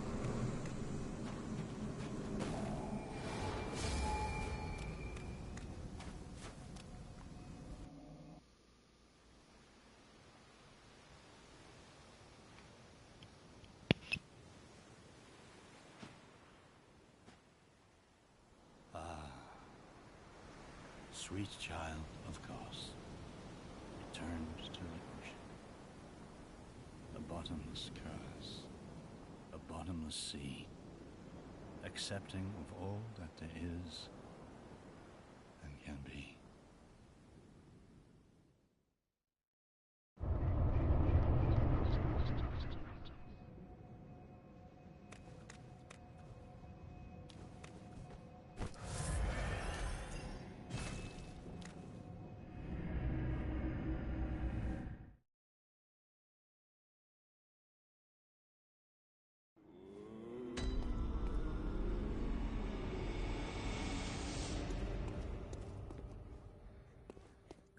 Sweet child of Kos returns to the ocean. A bottomless curse, a bottomless sea, accepting of all that there is and can be.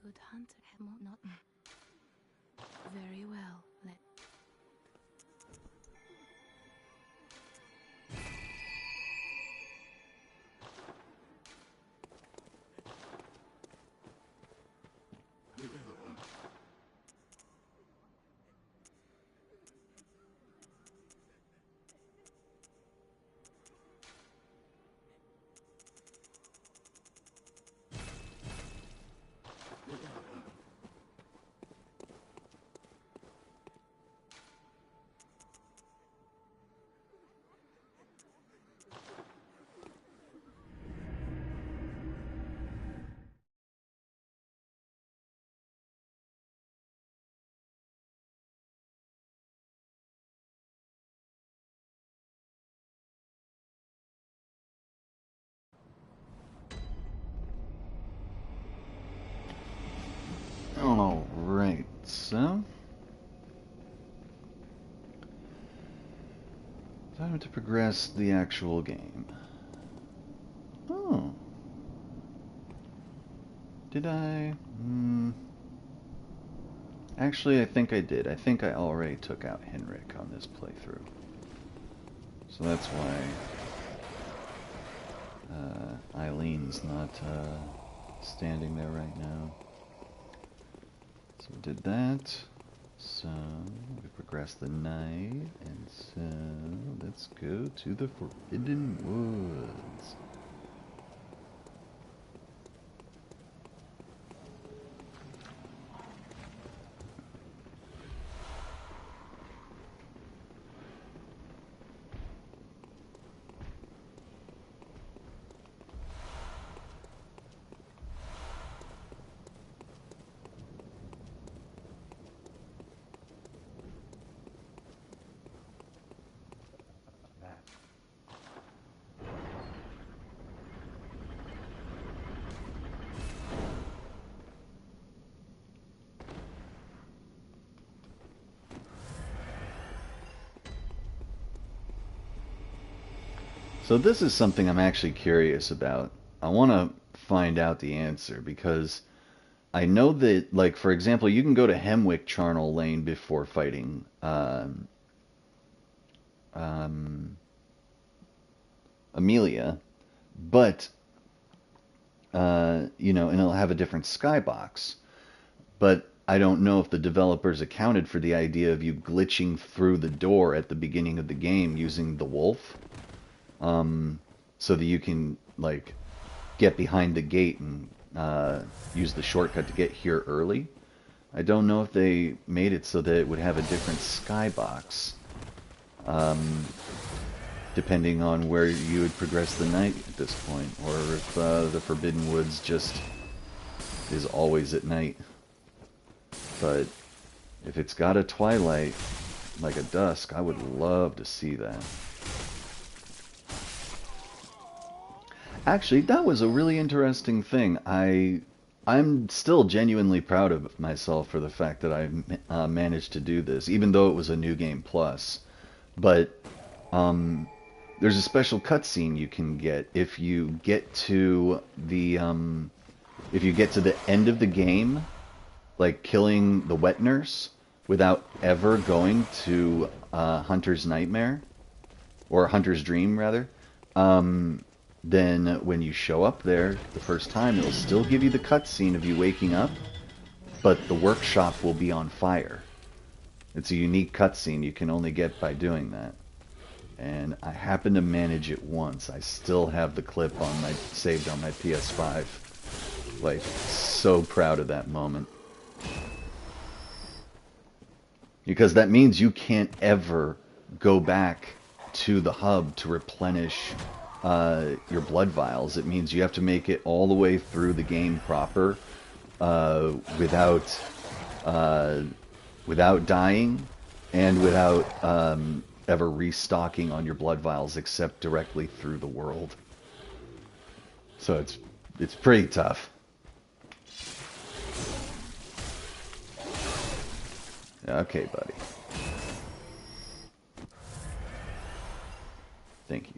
Good hunter, not very well. Let Time to progress the actual game. Oh. Did I? Actually, I think I did. I think I already took out Henrik on this playthrough. So that's why Eileen's not standing there right now. So we did that. So we progressed the night, and so let's go to the Forbidden Woods. So this is something I'm actually curious about. I want to find out the answer because I know that, like, for example, you can go to Hemwick Charnel Lane before fighting Amelia, but you know, and it'll have a different skybox. But I don't know if the developers accounted for the idea of you glitching through the door at the beginning of the game using the wolf. So that you can, like, get behind the gate and use the shortcut to get here early. I don't know if they made it so that it would have a different skybox, depending on where you would progress the night at this point, or if the Forbidden Woods just is always at night. But if it's got a twilight, like a dusk, I would love to see that. Actually, that was a really interesting thing. I'm still genuinely proud of myself for the fact that I managed to do this, even though it was a New Game Plus. But there's a special cutscene you can get if you get to the end of the game, like killing the wet nurse without ever going to Hunter's Nightmare, or Hunter's Dream rather. Then when you show up there the first time, it'll still give you the cutscene of you waking up, but the workshop will be on fire. It's a unique cutscene you can only get by doing that. And I happened to manage it once. I still have the clip on my saved on my PS5. Like, so proud of that moment. Because that means you can't ever go back to the hub to replenish your blood vials. It means you have to make it all the way through the game proper without dying and without ever restocking on your blood vials except directly through the world. So it's pretty tough. Okay, buddy. Thank you.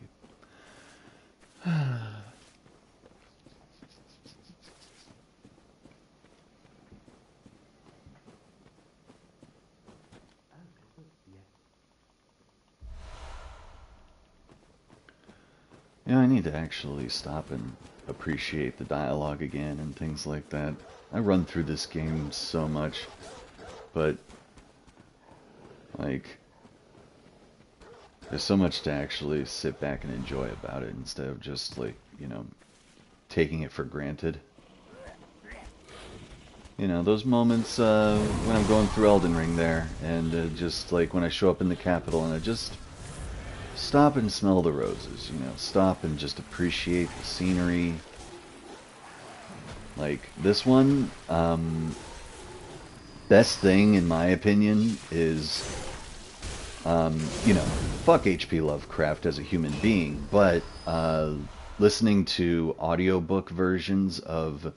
Yeah, I need to actually stop and appreciate the dialogue again and things like that. I run through this game so much, but like, there's so much to actually sit back and enjoy about it instead of just, like, you know, taking it for granted. You know, those moments when I'm going through Elden Ring there, and just like when I show up in the capital and I just stop and smell the roses, you know, stop and just appreciate the scenery. Like, this one, best thing in my opinion is, you know, fuck H.P. Lovecraft as a human being, but listening to audiobook versions of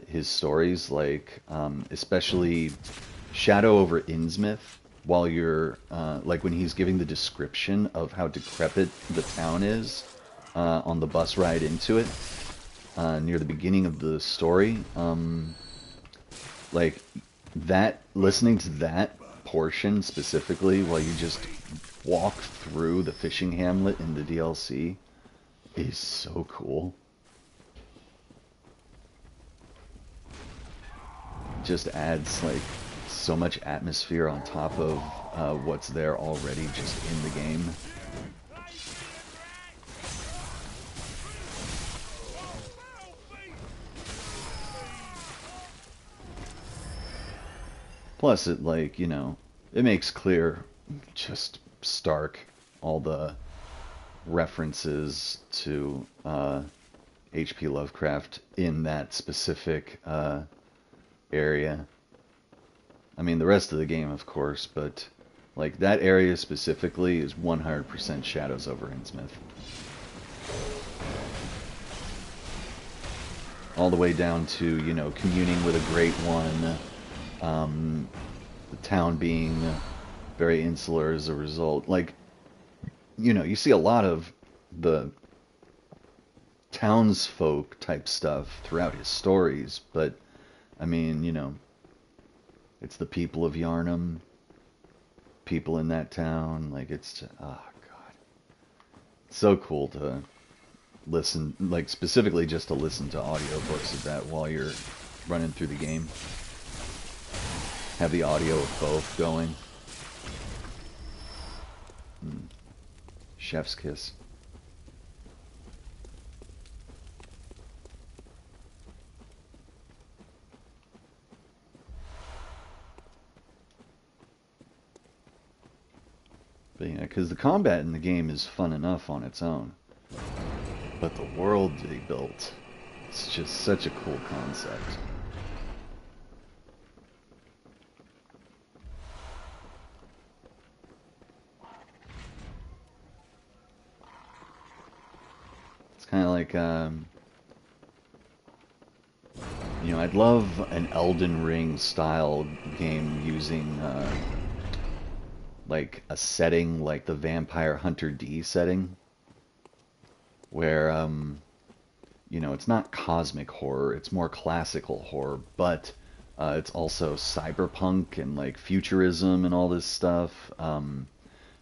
his stories, like especially Shadow over Innsmouth, while you're like when he's giving the description of how decrepit the town is on the bus ride into it near the beginning of the story. Like that, listening to that portion specifically while you just walk through the fishing hamlet in the DLC is so cool. Just adds like so much atmosphere on top of what's there already just in the game. Plus it, like, you know, it makes clear, just stark, all the references to H.P. Lovecraft in that specific area. I mean, the rest of the game, of course, but like that area specifically is 100% Shadows over Innsmouth. All the way down to, you know, communing with a Great One, the town being very insular as a result. Like, you know, you see a lot of the townsfolk type stuff throughout his stories, but I mean, you know, it's the people of Yarnum, people in that town. Like, it's just, oh god, it's so cool to listen, like specifically just to listen to audiobooks of that while you're running through the game. Have the audio of both going. Chef's kiss. But yeah, because the combat in the game is fun enough on its own. But the world they built, it's just such a cool concept. It's kind of like, you know, I'd love an Elden Ring style game using like a setting like the Vampire Hunter D setting, where you know, it's not cosmic horror, it's more classical horror, but it's also cyberpunk and like futurism and all this stuff,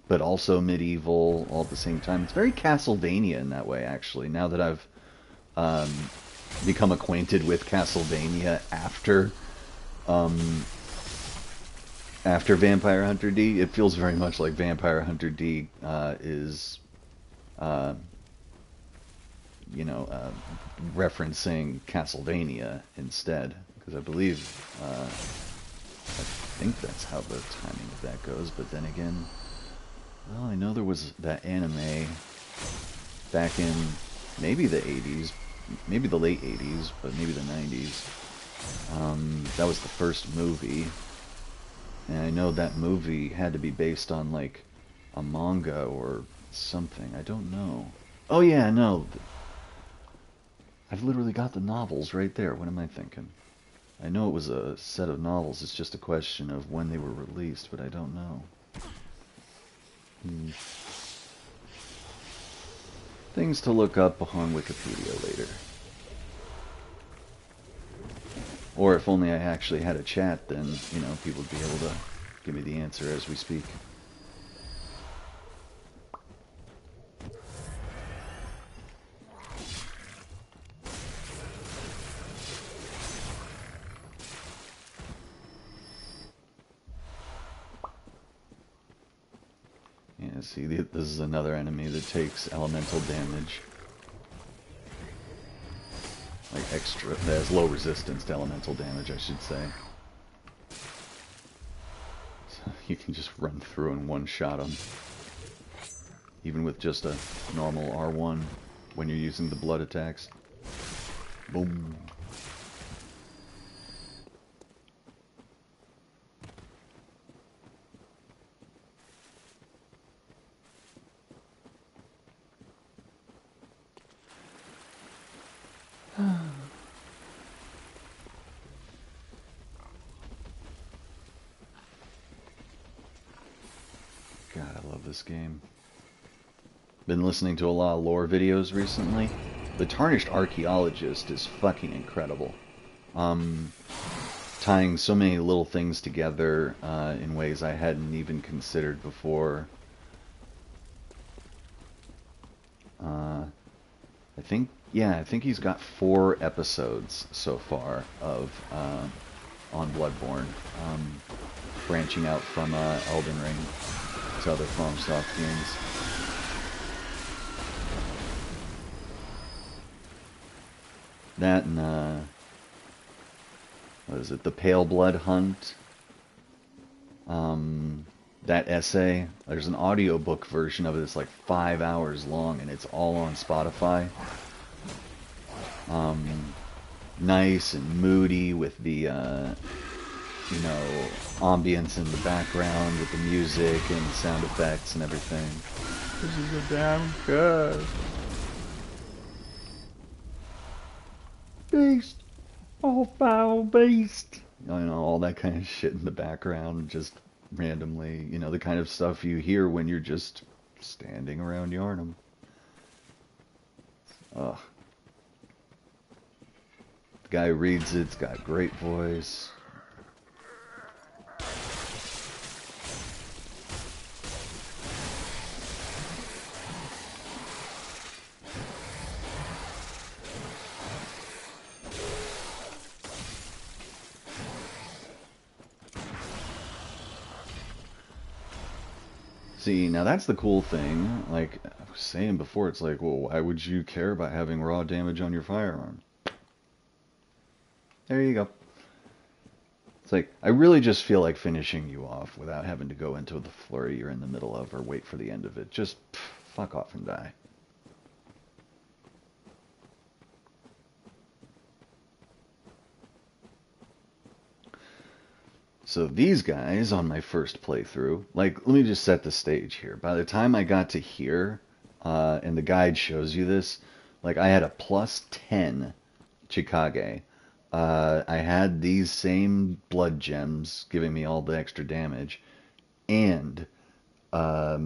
but also medieval all at the same time. It's very Castlevania in that way, actually, now that I've become acquainted with Castlevania after Vampire Hunter D. It feels very much like Vampire Hunter D is, you know, referencing Castlevania instead, because I believe, I think that's how the timing of that goes. But then again, well, I know there was that anime back in maybe the 80s, maybe the late 80s, but maybe the 90s. That was the first movie. And I know that movie had to be based on, like, a manga or something. I don't know. Oh, yeah, no. I've literally got the novels right there. What am I thinking? I know it was a set of novels. It's just a question of when they were released, but I don't know. Things to look up on Wikipedia later. Or if only I actually had a chat, then, you know, people would be able to give me the answer as we speak. Yeah, see, this is another enemy that takes elemental damage. Like extra, that has low resistance to elemental damage, I should say. So you can just run through and one-shot them. Even with just a normal R1 when you're using the blood attacks. Boom. this game. Been listening to a lot of lore videos recently. The Tarnished Archaeologist is fucking incredible. Tying so many little things together in ways I hadn't even considered before. I think he's got 4 episodes so far of on Bloodborne, branching out from Elden Ring to other FromSoft games. That and what is it? The Pale Blood Hunt. That essay. There's an audiobook version of it that's like 5 hours long, and it's all on Spotify. Nice and moody with the ambience in the background with the music and sound effects and everything. This is a damn good. Beast. Oh, foul beast. All that kind of shit in the background, just randomly, the kind of stuff you hear when you're just standing around Yarnum. Ugh. The guy who reads it's got a great voice. See, now that's the cool thing. Like I was saying before, it's like, well, why would you care about having raw damage on your firearm? There you go. It's like, I really just feel like finishing you off without having to go into the flurry you're in the middle of or wait for the end of it. Just fuck off and die. So these guys on my first playthrough, like, let me just set the stage here. By the time I got to here, and the guide shows you this, like, I had a plus 10 Chikage. I had these same blood gems giving me all the extra damage, and I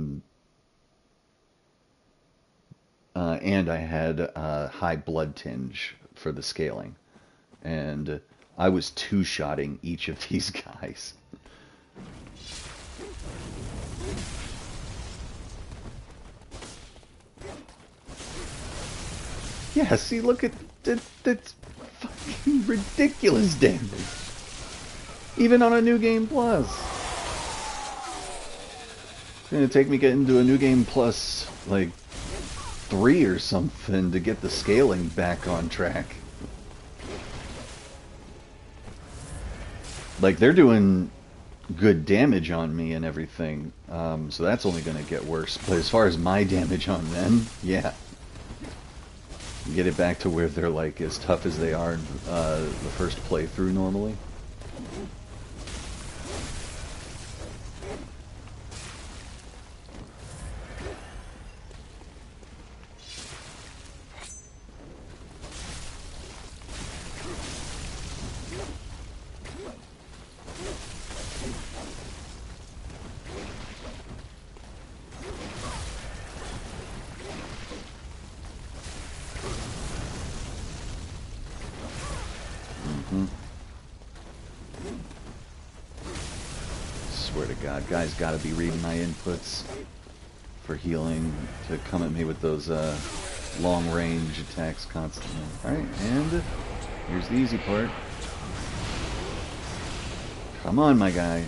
had a high blood tinge for the scaling. And I was two-shotting each of these guys. Yeah, see, look at that. That's fucking ridiculous damage. Even on a New Game Plus. It's gonna take me getting to a New Game Plus, like, 3 or something to get the scaling back on track. Like, they're doing good damage on me and everything, so that's only going to get worse. But as far as my damage on them, yeah. Get it back to where they're, like, as tough as they are in the first playthrough normally. Swear to God, guys gotta be reading my inputs for healing to come at me with those long-range attacks constantly. Alright, and here's the easy part. Come on, my guy.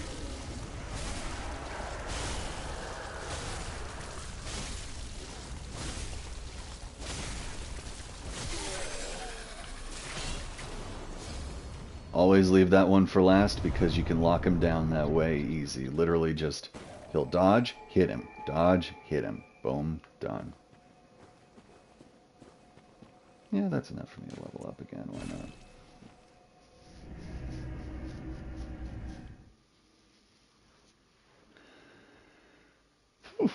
Always leave that one for last because you can lock him down that way easy. Literally just, he'll dodge, hit him. Dodge, hit him. Boom, done. Yeah, that's enough for me to level up again. Why not? Whew.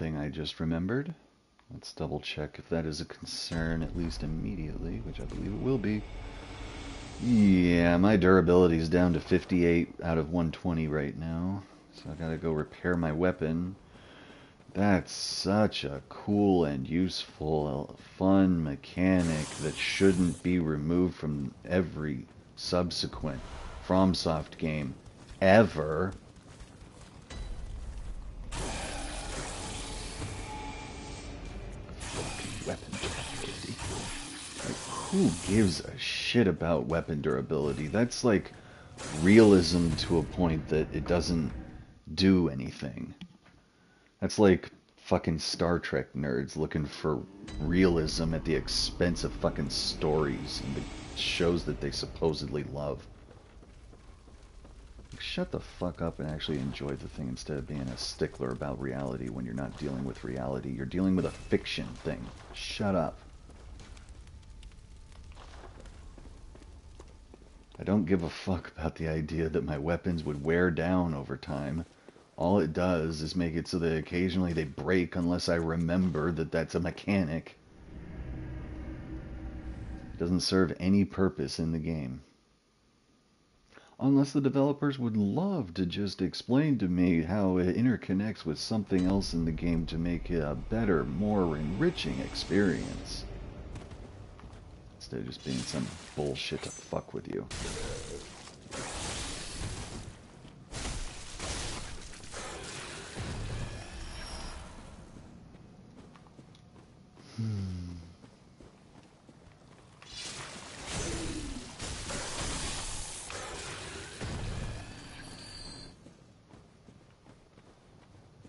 thing I just remembered. Let's double check if that is a concern, at least immediately, which I believe it will be. Yeah, my durability is down to 58 out of 120 right now. So I gotta go repair my weapon. That's such a cool and useful, fun mechanic that shouldn't be removed from every subsequent FromSoft game ever. Fucking weapon durability. Like, who gives a shit about weapon durability? That's like realism to a point that it doesn't do anything. That's like fucking Star Trek nerds looking for realism at the expense of fucking stories and the shows that they supposedly love. Like, shut the fuck up and actually enjoy the thing instead of being a stickler about reality when you're not dealing with reality. You're dealing with a fiction thing. Shut up. I don't give a fuck about the idea that my weapons would wear down over time. All it does is make it so that occasionally they break unless I remember that that's a mechanic. It doesn't serve any purpose in the game. Unless the developers would love to just explain to me how it interconnects with something else in the game to make it a better, more enriching experience. Instead of just being some bullshit to fuck with you.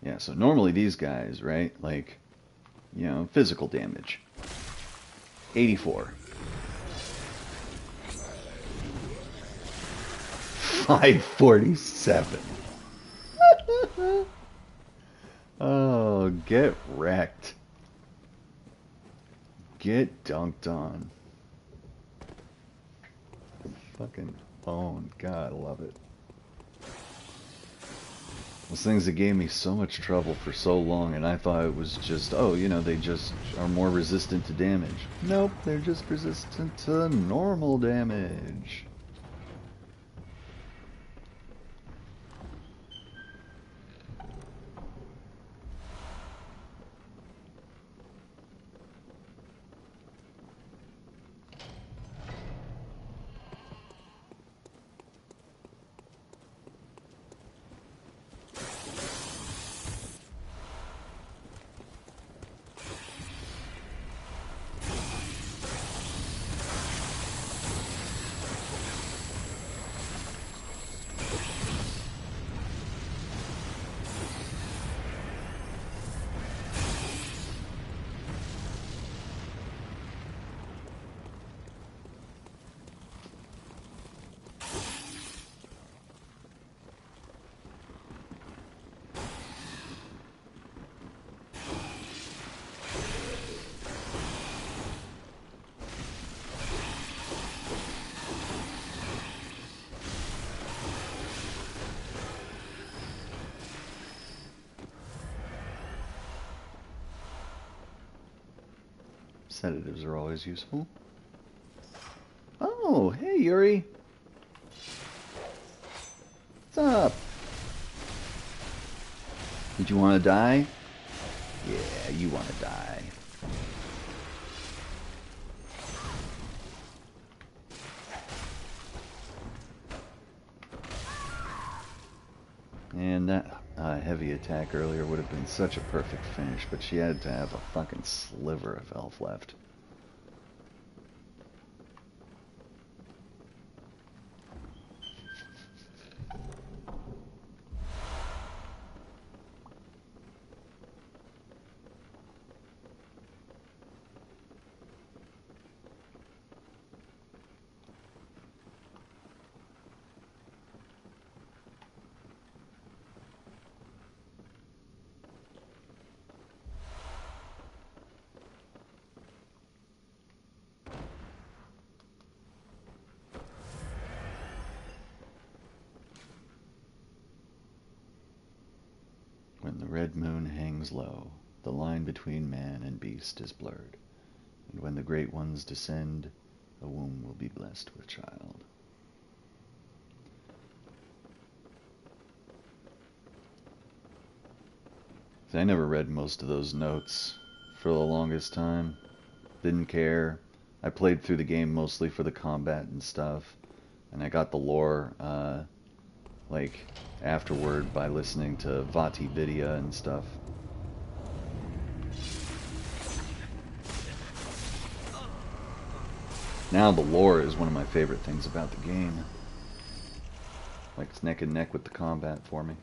Yeah, so normally these guys, right, like, you know, physical damage. 84. 547. Oh, get wrecked. Get dunked on. Fucking owned. God, I love it. Those things that gave me so much trouble for so long, and I thought it was just, oh, you know, they just are more resistant to damage. Nope, they're just resistant to normal damage. Sedatives are always useful. Oh, hey Yuri. What's up? Did you want to die? Yeah, you want to die. And that heavy attack earlier would have been such a perfect finish, but she had to have a fucking sliver of health left. When the red moon hangs low. The line between man and beast is blurred, and when the great ones descend, a womb will be blessed with child. See, I never read most of those notes for the longest time. Didn't care. I played through the game mostly for the combat and stuff, and I got the lore like afterward by listening to Vati Vidya and stuff. Now the lore is one of my favorite things about the game. Like it's neck and neck with the combat for me.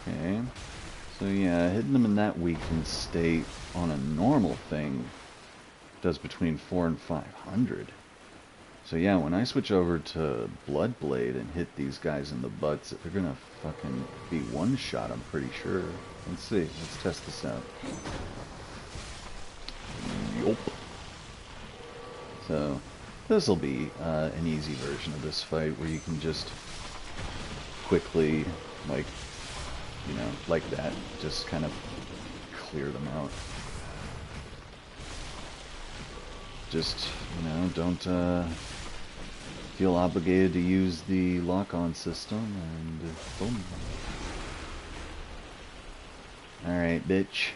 Okay, so yeah, hitting them in that weakened state on a normal thing does between 400 and 500. So yeah, when I switch over to Bloodblade and hit these guys in the butts, they're gonna fucking be one shot, I'm pretty sure. Let's see, let's test this out. Yup. So, this'll be an easy version of this fight where you can just quickly, like, you know, like that, just kind of clear them out. Just, you know, don't feel obligated to use the lock-on system, and boom. Alright, bitch.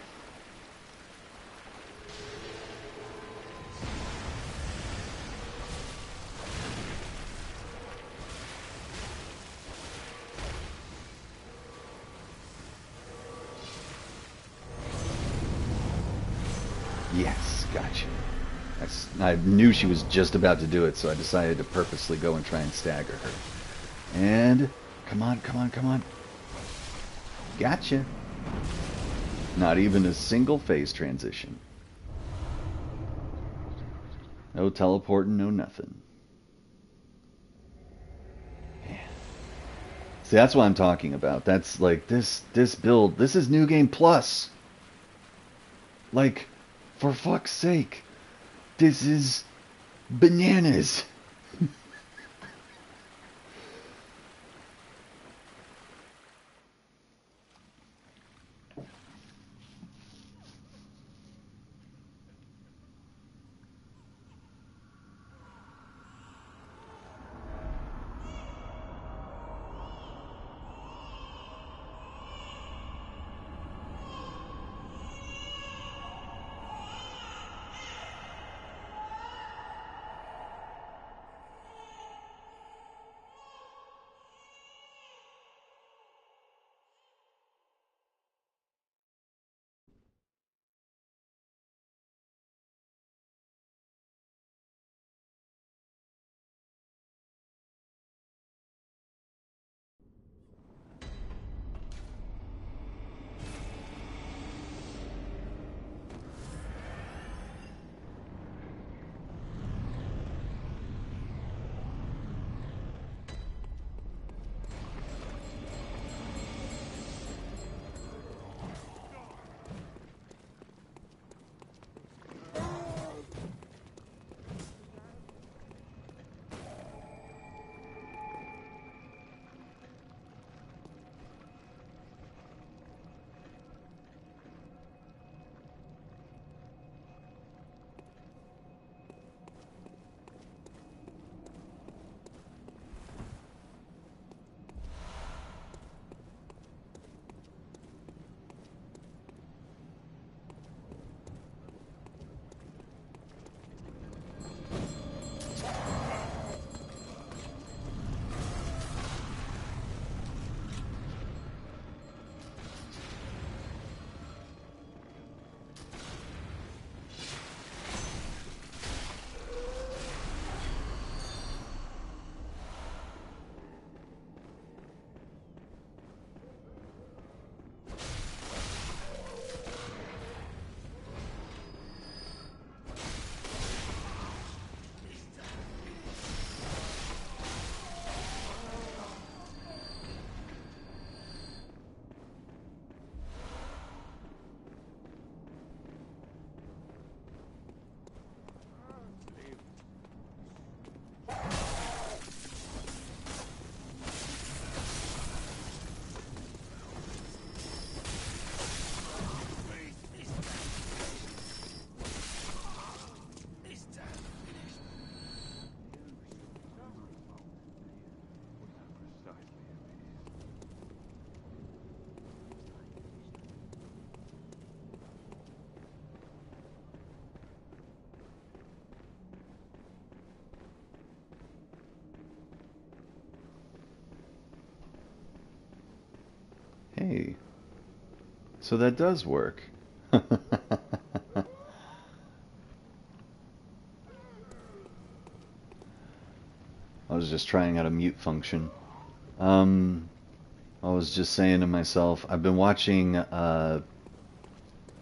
Yes, gotcha. I knew she was just about to do it, so I decided to purposely go and try and stagger her. And, come on, come on, come on. Gotcha. Not even a single phase transition. No teleporting, no nothing. Man. See, that's what I'm talking about. That's like this build. This is New Game Plus. Like, for fuck's sake. This is bananas. Okay. So that does work. I was just trying out a mute function. I was just saying to myself, I've been watching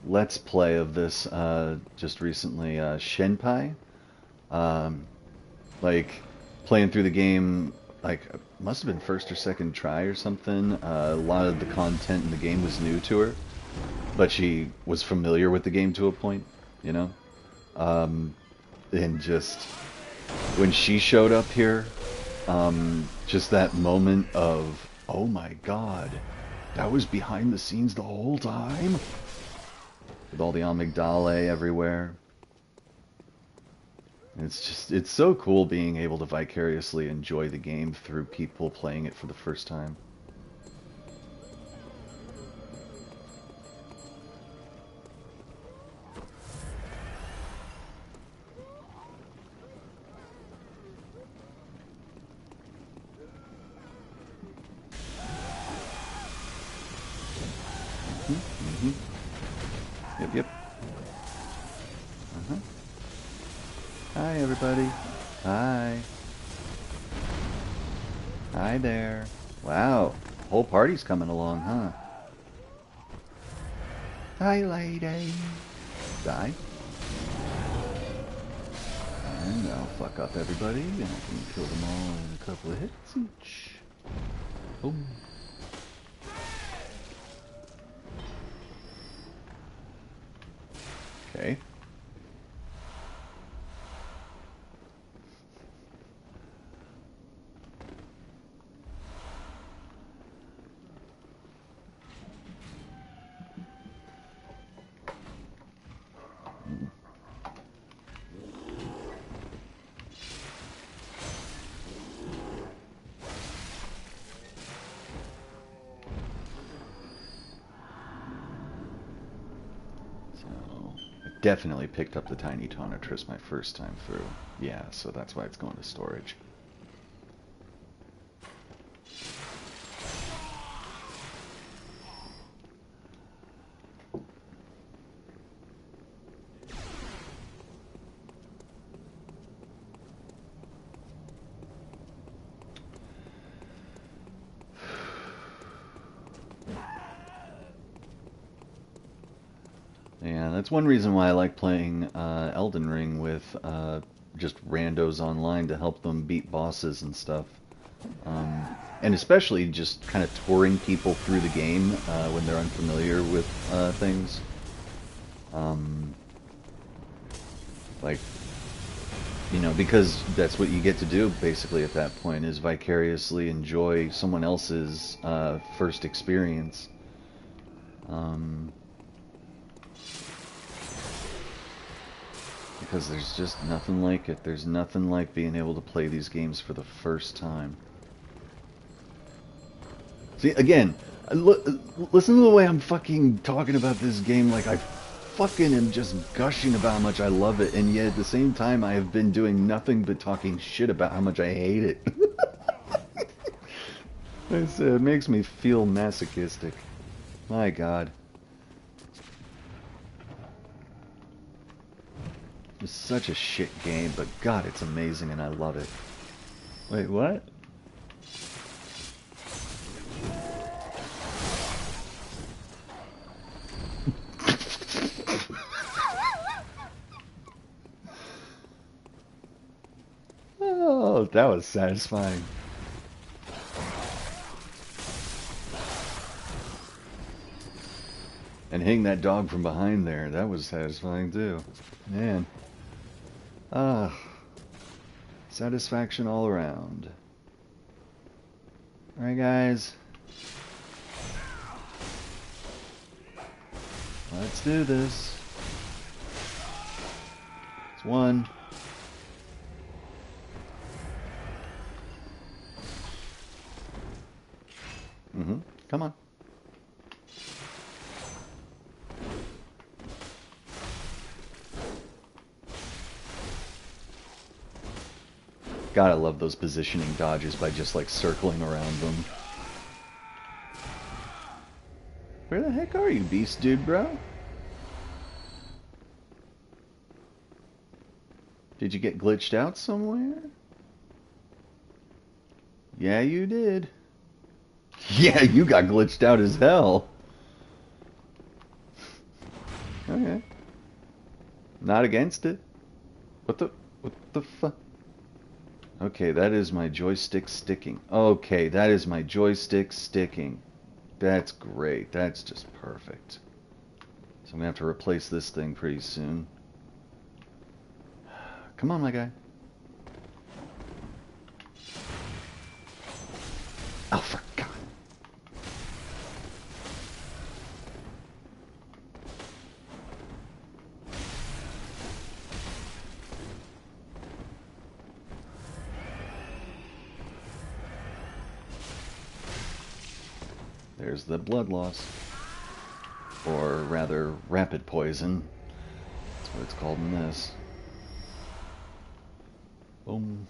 Let's Play of this just recently, Shenpai. Like, playing through the game, like, must have been first or second try or something. A lot of the content in the game was new to her, but she was familiar with the game to a point, you know? And just, when she showed up here, just that moment of, oh my god, that was behind the scenes the whole time? With all the amygdala everywhere. It's just, it's so cool being able to vicariously enjoy the game through people playing it for the first time. Yep. Hi, everybody. Hi. Hi there. Wow, whole party's coming along, huh? Hi, lady. Die. And I'll fuck up everybody, and I can kill them all in a couple of hits each. Boom. Okay. Definitely picked up the Tiny Tonitrus my first time through. Yeah, so that's why it's going to storage. Yeah, that's one reason why I like playing Elden Ring with just randos online to help them beat bosses and stuff. And especially just kind of touring people through the game when they're unfamiliar with things. Like, you know, because that's what you get to do basically at that point, is vicariously enjoy someone else's first experience. Because there's just nothing like it. There's nothing like being able to play these games for the first time. See, again, listen to the way I'm fucking talking about this game like I fucking am just gushing about how much I love it, and yet at the same time I have been doing nothing but talking shit about how much I hate it. It makes me feel masochistic. My god. It's such a shit game, but god, it's amazing and I love it. Wait, what? Oh, that was satisfying. And hitting that dog from behind there, that was satisfying too. Man. Ah. Satisfaction all around. Alright, guys. Let's do this. It's one. Come on. God, I love those positioning dodges by just like circling around them. Where the heck are you, beast dude, bro? Did you get glitched out somewhere? Yeah, you did. Yeah, you got glitched out as hell. Okay. Not against it. What the fuck? Okay, that is my joystick sticking. Okay, that is my joystick sticking. That's great. That's just perfect. So I'm gonna have to replace this thing pretty soon. Come on, my guy. Oh, for God. There's the blood loss. Or rather, rapid poison. That's what it's called in this. Boom.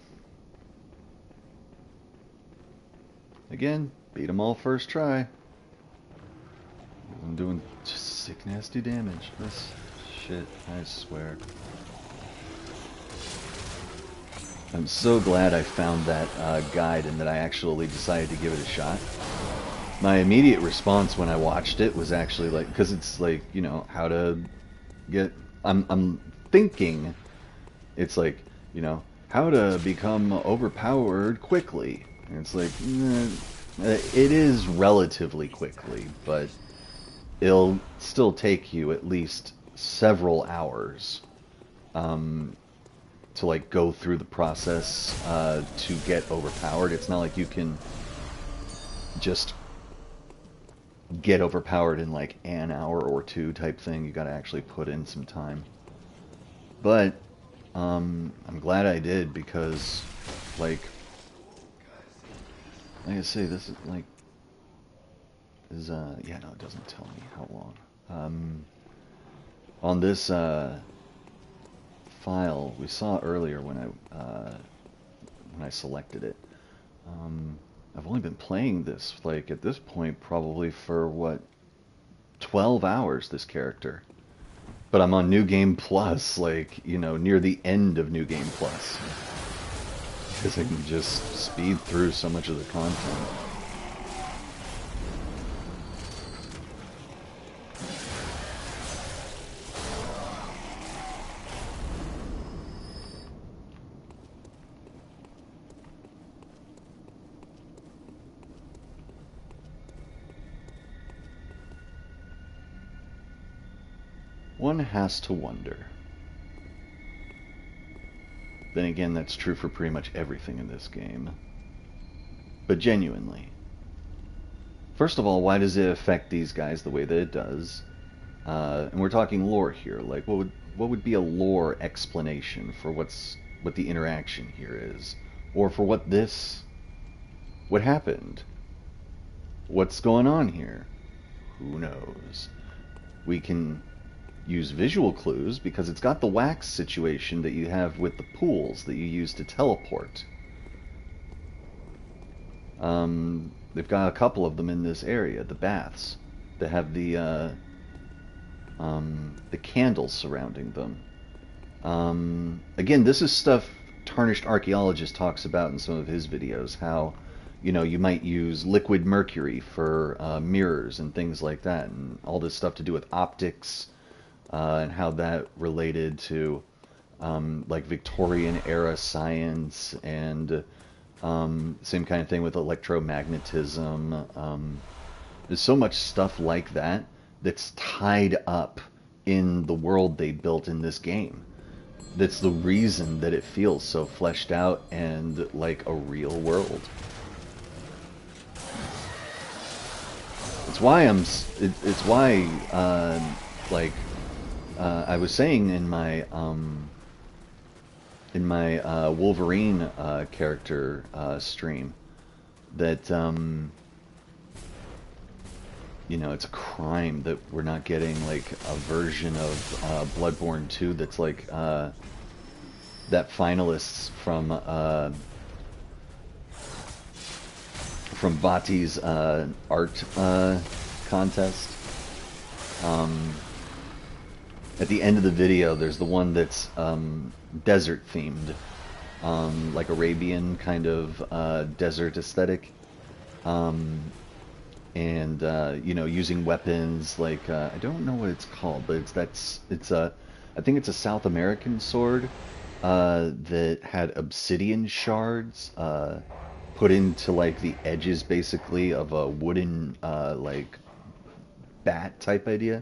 Again, beat them all first try. I'm doing just sick, nasty damage. This shit, I swear. I'm so glad I found that guide and that I actually decided to give it a shot. My immediate response when I watched it was actually like, because it's like, you know, how to get. I'm thinking it's like, you know, how to become overpowered quickly. And it's like, it is relatively quickly, but it'll still take you at least several hours to like go through the process to get overpowered. It's not like you can just get overpowered in like an hour or two type thing. You got to actually put in some time. But I'm glad I did, because like I say, this is like yeah, no, it doesn't tell me how long. On this file we saw earlier when I selected it, I've only been playing this, like, at this point, probably for, what, 12 hours, this character. But I'm on New Game Plus, like, you know, near the end of New Game Plus. Because I can just speed through so much of the content. One has to wonder. Then again, that's true for pretty much everything in this game. But genuinely. First of all, why does it affect these guys the way that it does? And we're talking lore here. Like, what would be a lore explanation for what the interaction here is? Or for what happened? What's going on here? Who knows? We can use visual clues, because it's got the wax situation that you have with the pools that you use to teleport. They've got a couple of them in this area, the baths, that have the candles surrounding them. Again, this is stuff Tarnished Archaeologist talks about in some of his videos, how, you know, you might use liquid mercury for mirrors and things like that, and all this stuff to do with optics, and how that related to like Victorian era science, and same kind of thing with electromagnetism. There's so much stuff like that that's tied up in the world they built in this game. That's the reason that it feels so fleshed out and like a real world. It's why like I was saying in my Wolverine character stream that you know, it's a crime that we're not getting like a version of Bloodborne 2 that's like that finalists from Bati's art contest At the end of the video, there's the one that's desert themed, like Arabian kind of desert aesthetic, and you know, using weapons like I don't know what it's called, but it's a I think it's a South American sword that had obsidian shards put into like the edges basically of a wooden like bat type idea.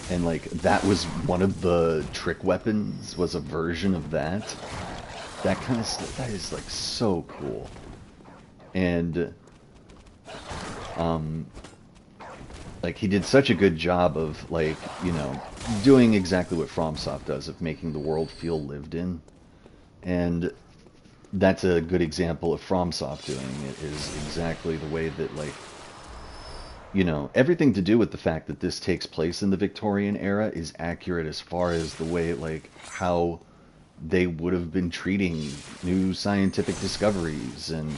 And like that was one of the trick weapons, was a version of that. That kind of stuff, that is like so cool. And like he did such a good job of like, you know, doing exactly what FromSoft does, of making the world feel lived in. And that's a good example of FromSoft doing it, is exactly the way that, like, you know, everything to do with the fact that this takes place in the Victorian era is accurate as far as the way, like, how they would have been treating new scientific discoveries and,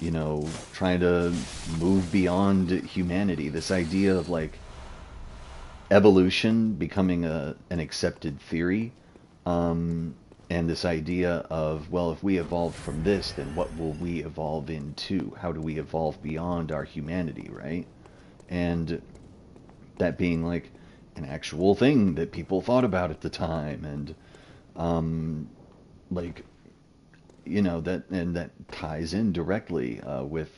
you know, trying to move beyond humanity. This idea of, like, evolution becoming an accepted theory, and this idea of, well, if we evolved from this, then what will we evolve into? How do we evolve beyond our humanity, right? And that being like an actual thing that people thought about at the time, and like, you know, that ties in directly with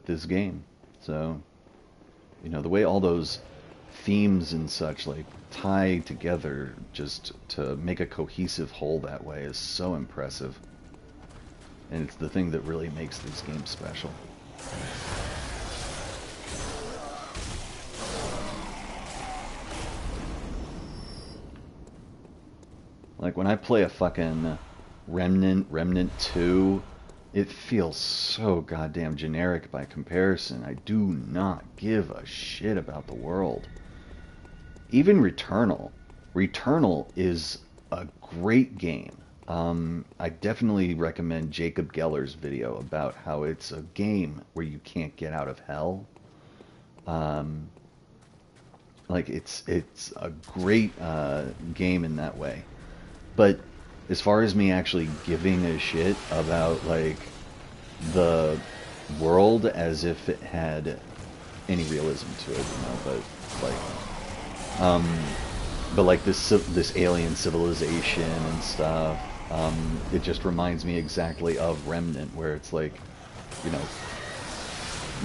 this game. So, you know, the way all those themes and such like tie together just to make a cohesive whole that way is so impressive. And it's the thing that really makes these games special. Like when I play a fucking Remnant 2, it feels so goddamn generic by comparison. I do not give a shit about the world. Even Returnal. Returnal is a great game. I definitely recommend Jacob Geller's video about how it's a game where you can't get out of hell. Like it's a great game in that way. But as far as me actually giving a shit about like the world as if it had any realism to it, you know, but like this alien civilization and stuff, it just reminds me exactly of Remnant, where it's like, you know,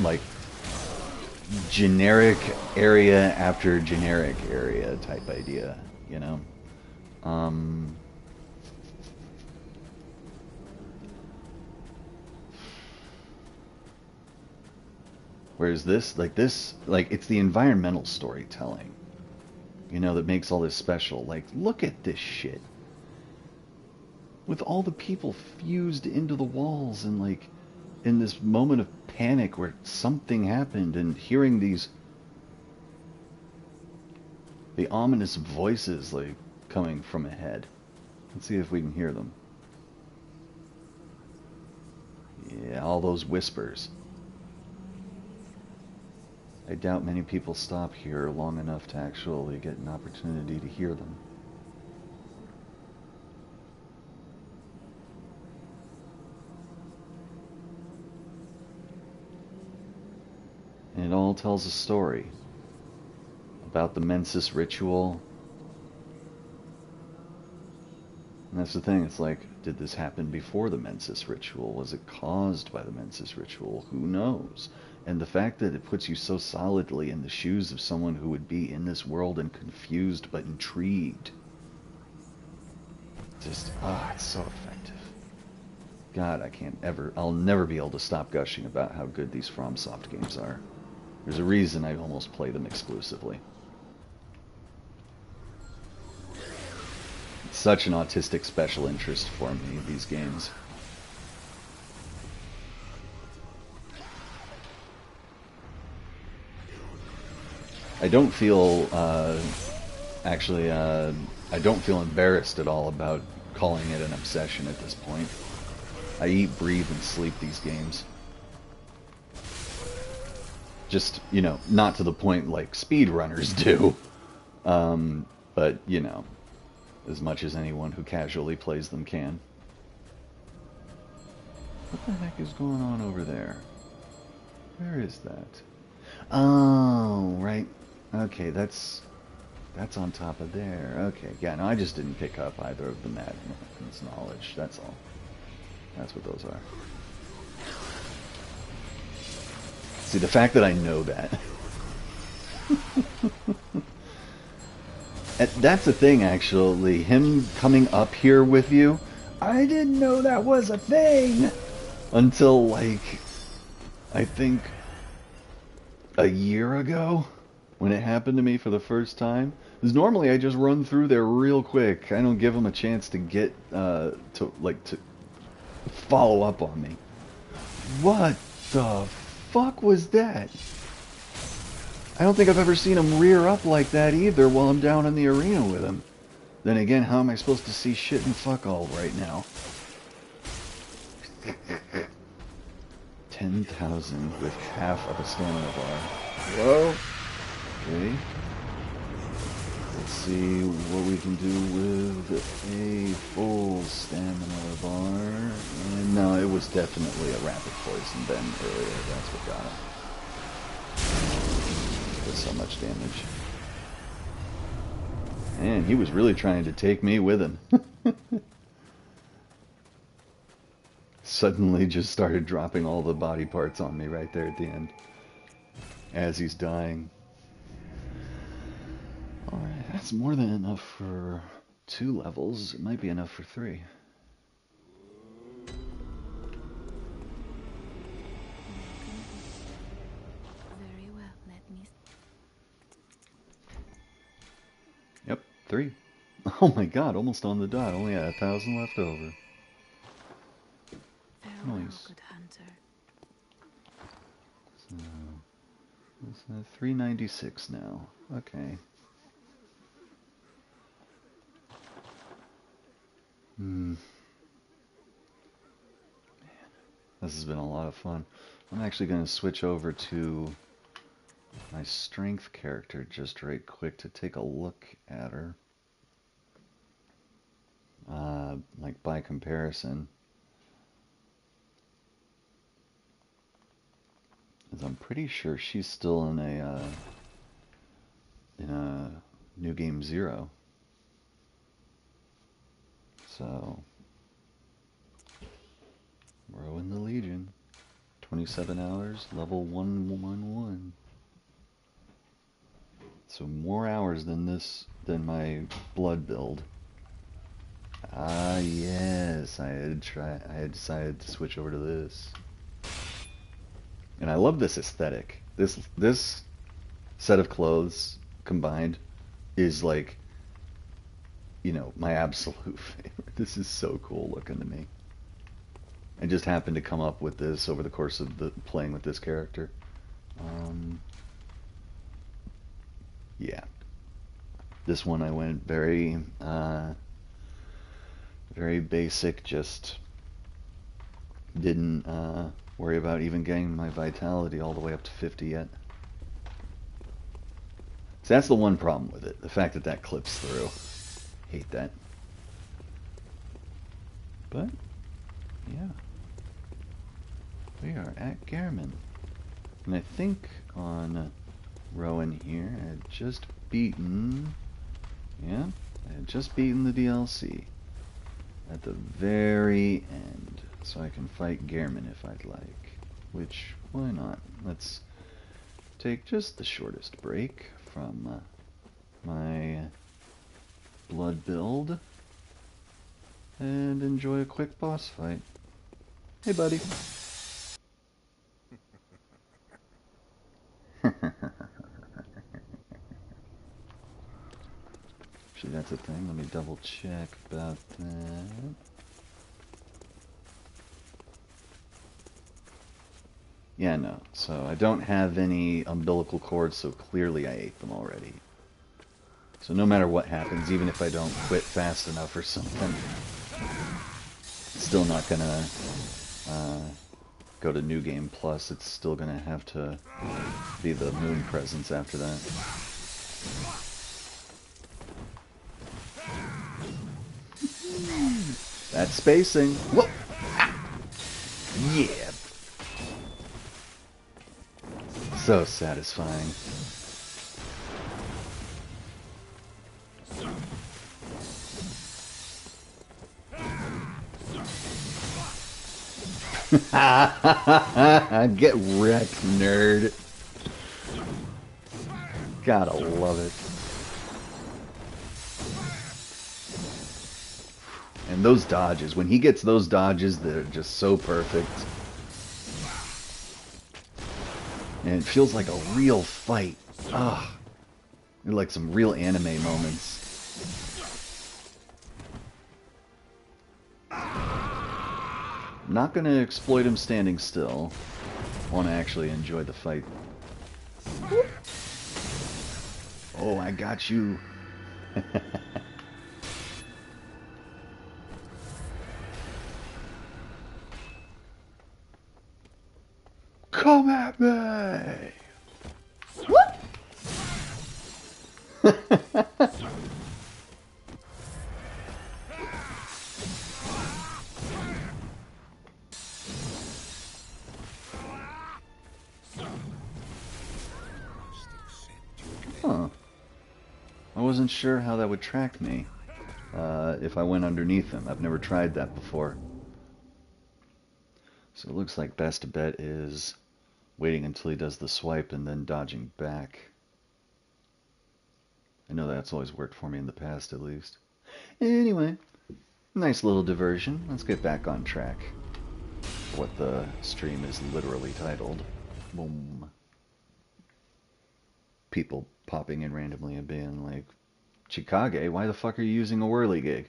like generic area after generic area type idea, you know. Whereas this, it's the environmental storytelling, you know, that makes all this special. Like, look at this shit. With all the people fused into the walls and, like, in this moment of panic where something happened, and hearing the ominous voices, like, coming from ahead. Let's see if we can hear them. Yeah, all those whispers. I doubt many people stop here long enough to actually get an opportunity to hear them. And it all tells a story about the Mensis ritual. And that's the thing, it's like, did this happen before the Mensis ritual? Was it caused by the Mensis ritual? Who knows? And the fact that it puts you so solidly in the shoes of someone who would be in this world and confused but intrigued. Just, it's so effective. God, I'll never be able to stop gushing about how good these FromSoft games are. There's a reason I almost play them exclusively. It's such an autistic special interest for me, these games. I don't feel, I don't feel embarrassed at all about calling it an obsession at this point. I eat, breathe, and sleep these games. Just, you know, not to the point like speedrunners do. But, you know, as much as anyone who casually plays them can. What the heck is going on over there? Where is that? Oh, right. Okay, that's on top of there. Okay, yeah, no, I just didn't pick up either of the Madman's knowledge. That's all. That's what those are. See, the fact that I know that. That's the thing, actually. Him coming up here with you, I didn't know that was a thing until, like, I think a year ago when it happened to me for the first time. Because normally I just run through there real quick. I don't give them a chance to get, to follow up on me. What the fuck was that? I don't think I've ever seen him rear up like that either while I'm down in the arena with him. Then again, how am I supposed to see shit and fuck all right now? 10,000 with half of a stamina bar. Whoa. Okay. Let's see what we can do with a full stamina bar. And no, it was definitely a rapid poison then earlier. That's what got him. Did so much damage. Man, he was really trying to take me with him. Suddenly just started dropping all the body parts on me right there at the end. As he's dying. Alright, that's more than enough for 2 levels. It might be enough for 3. Very well, let me... Yep, 3. Oh my god, almost on the dot. Only had 1,000 left over. Farewell, Nice. good hunter. So, it's 396 now. Okay. Man, this has been a lot of fun. I'm actually going to switch over to my strength character just right quick to take a look at her. Like by comparison. Because I'm pretty sure she's still in a New Game 0. So, we're in the Legion. 27 hours, level 111. So more hours than my blood build. Ah, yes, I had decided to switch over to this. And I love this aesthetic. This set of clothes combined is like, you know, my absolute favorite. This is so cool looking to me. I just happened to come up with this over the course of playing with this character. Yeah. This one I went very basic, just didn't worry about even getting my vitality all the way up to 50 yet. So that's the one problem with it, the fact that that clips through. Hate that. But, yeah. We are at Gehrman. And I think on Rowan here, I had just beaten... Yeah, I had just beaten the DLC. At the very end. So I can fight Gehrman if I'd like. Which, why not? Let's take just the shortest break from my blood build and enjoy a quick boss fight. Hey, buddy. Actually, that's a thing. Let me double check about that. Yeah, no. So I don't have any umbilical cords, so clearly I ate them already. So no matter what happens, even if I don't quit fast enough or something, still not gonna go to New Game Plus, it's still gonna have to be the moon presence after that. That spacing. Whoop! Yeah. So satisfying. Get wrecked, nerd. Gotta love it. And those dodges, when he gets those dodges, they're just so perfect. And it feels like a real fight. Ah, like some real anime moments. I'm not going to exploit him standing still. I want to actually enjoy the fight. Oh, I got you. Come at me! What? Huh. I wasn't sure how that would track me if I went underneath him. I've never tried that before. So it looks like best bet is waiting until he does the swipe and then dodging back. I know that's always worked for me in the past, at least. Anyway, nice little diversion. Let's get back on track. What the stream is literally titled. Boom. People popping in randomly and being like, Chikage, why the fuck are you using a whirligig?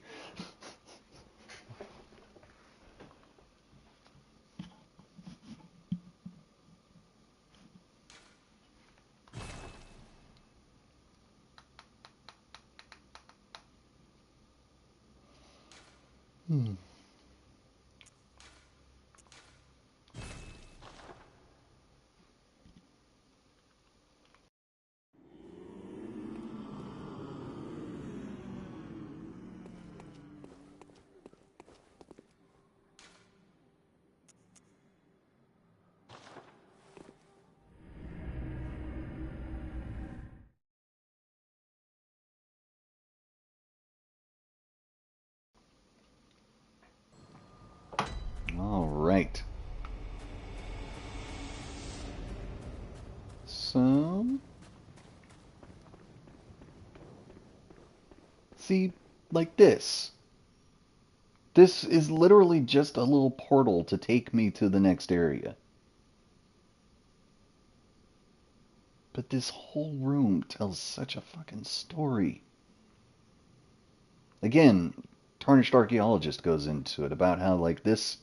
All right. So, see, like this. This is literally just a little portal to take me to the next area. But this whole room tells such a fucking story. Again, Tarnished Archaeologist goes into it about how, like, this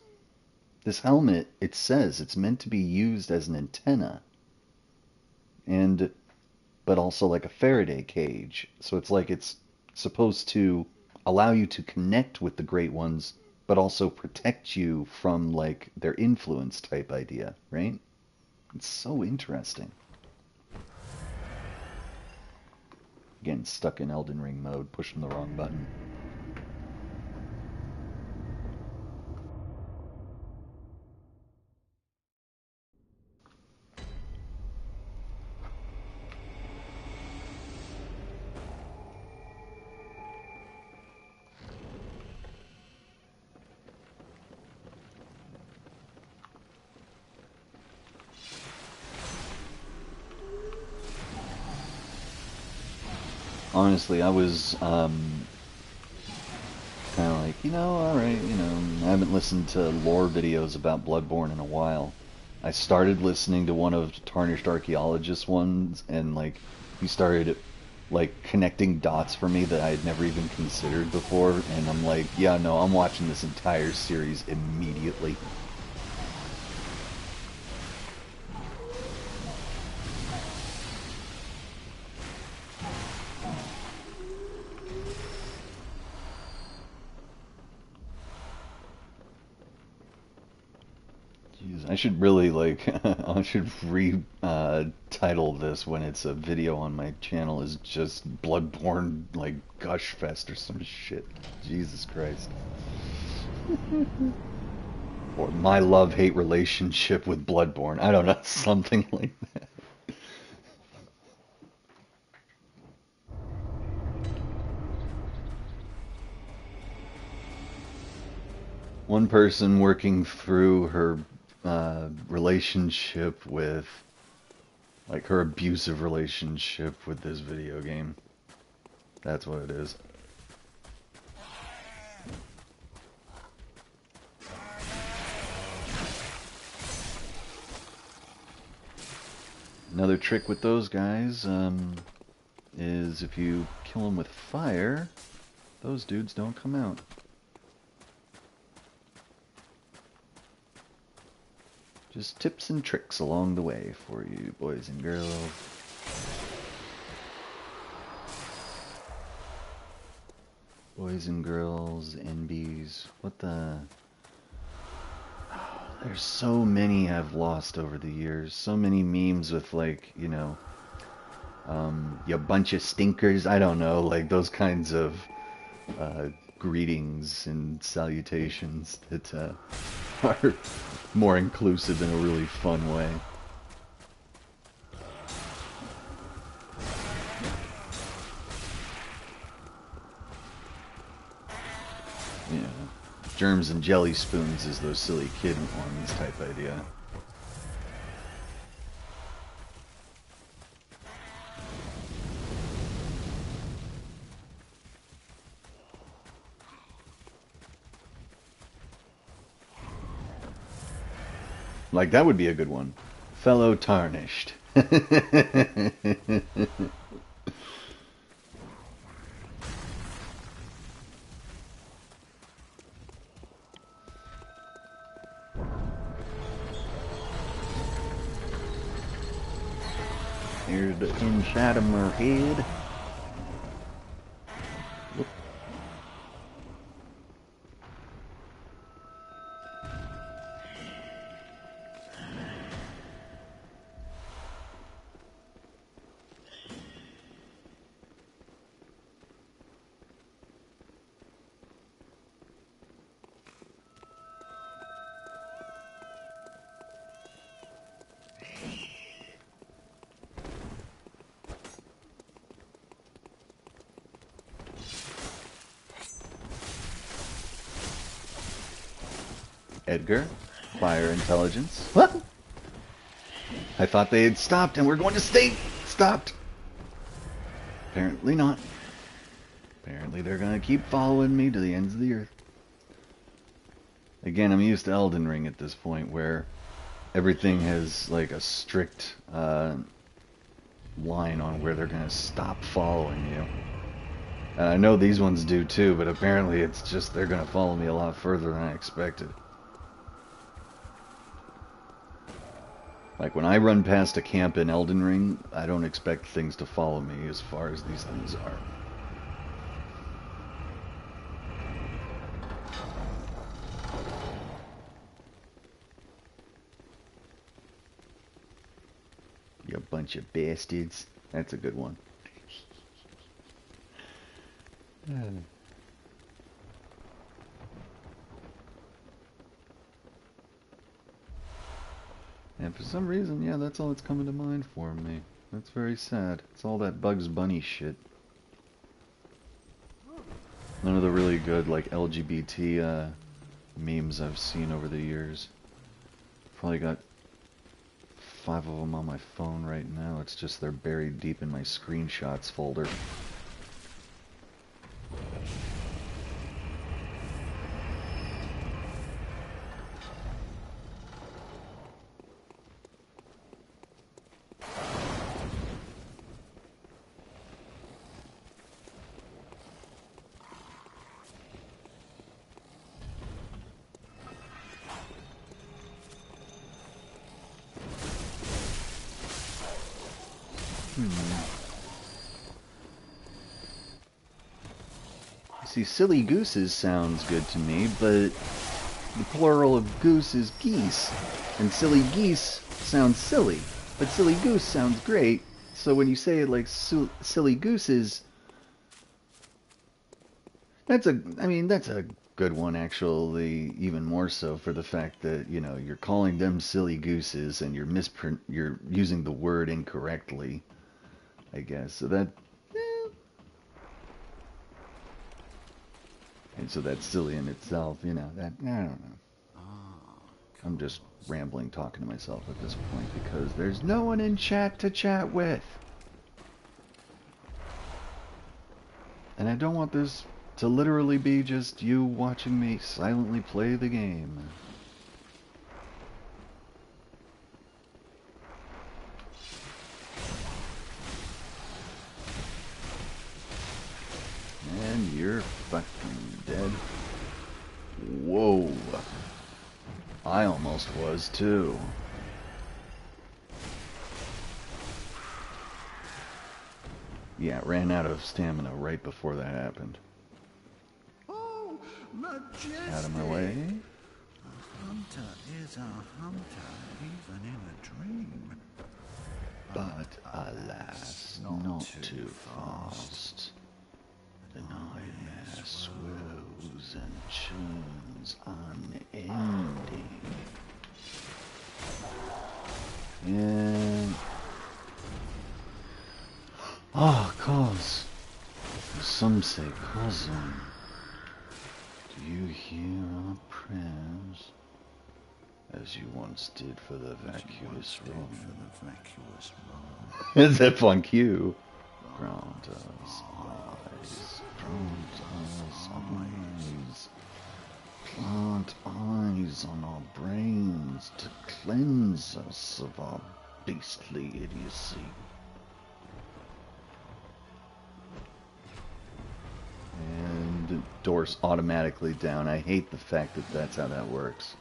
helmet, it says it's meant to be used as an antenna. But also like a Faraday cage. So it's like it's supposed to allow you to connect with the Great Ones, but also protect you from, like, their influence type idea, right? It's so interesting. Again, stuck in Elden Ring mode, pushing the wrong button. Honestly, I was kind of like, alright, I haven't listened to lore videos about Bloodborne in a while. I started listening to one of Tarnished Archaeologist ones, and, like, he started, like, connecting dots for me that I had never even considered before, and I'm like, yeah, no, I'm watching this entire series immediately. should really like I should title this when it's a video on my channel is just Bloodborne like gush fest or some shit. Jesus Christ. Or my love-hate relationship with Bloodborne. I don't know, something like that. One person working through her relationship with, like her abusive relationship with this video game. That's what it is. Another trick with those guys is if you kill them with fire, those dudes don't come out. Just tips and tricks along the way for you boys and girls. Boys and girls, NBs, what the... There's so many I've lost over the years. So many memes with like, you know, you bunch of stinkers. I don't know, like those kinds of greetings and salutations that are more inclusive in a really fun way. Yeah. Germs and jelly spoons is those silly kid ones type idea. Like, that would be a good one. Fellow Tarnished. Here's the inside of my head. Whoop. Edgar, fire intelligence. What? I thought they had stopped and we're going to stay stopped. Apparently not. Apparently they're going to keep following me to the ends of the earth. Again, I'm used to Elden Ring at this point where everything has like a strict line on where they're going to stop following you. And I know these ones do too, but apparently it's just they're going to follow me a lot further than I expected. Like, when I run past a camp in Elden Ring, I don't expect things to follow me as far as these things are. You bunch of bastards. That's a good one. And for some reason, yeah, that's all that's coming to mind for me. That's very sad. It's all that Bugs Bunny shit. None of the really good, like, LGBT memes I've seen over the years. Probably got 5 of them on my phone right now. It's just they're buried deep in my screenshots folder. See, silly gooses sounds good to me, but the plural of goose is geese. And silly geese sounds silly, but silly goose sounds great. So when you say it like silly gooses, that's a good one actually, even more so for the fact that, you're calling them silly gooses and you're using the word incorrectly, I guess. So that, and so that's silly in itself, that, I don't know. I'm just rambling, talking to myself at this point because there's no one in chat to chat with. And I don't want this to literally be just you watching me silently play the game. And you're fucking dead. Whoa. I almost was too. Yeah, ran out of stamina right before that happened. Oh, majestic! Out of my way. A hunter is a hunter, even in a dream. But alas, not too fast. The nightmare swells and churns unending. And cause. Some say cousin. Do you hear our prayers? As you once did for the vacuous room. Is that funk you? Grant us eyes. Grant us eyes. Plant eyes on our brains to cleanse us of our beastly idiocy. And doors automatically down. I hate the fact that that's how that works.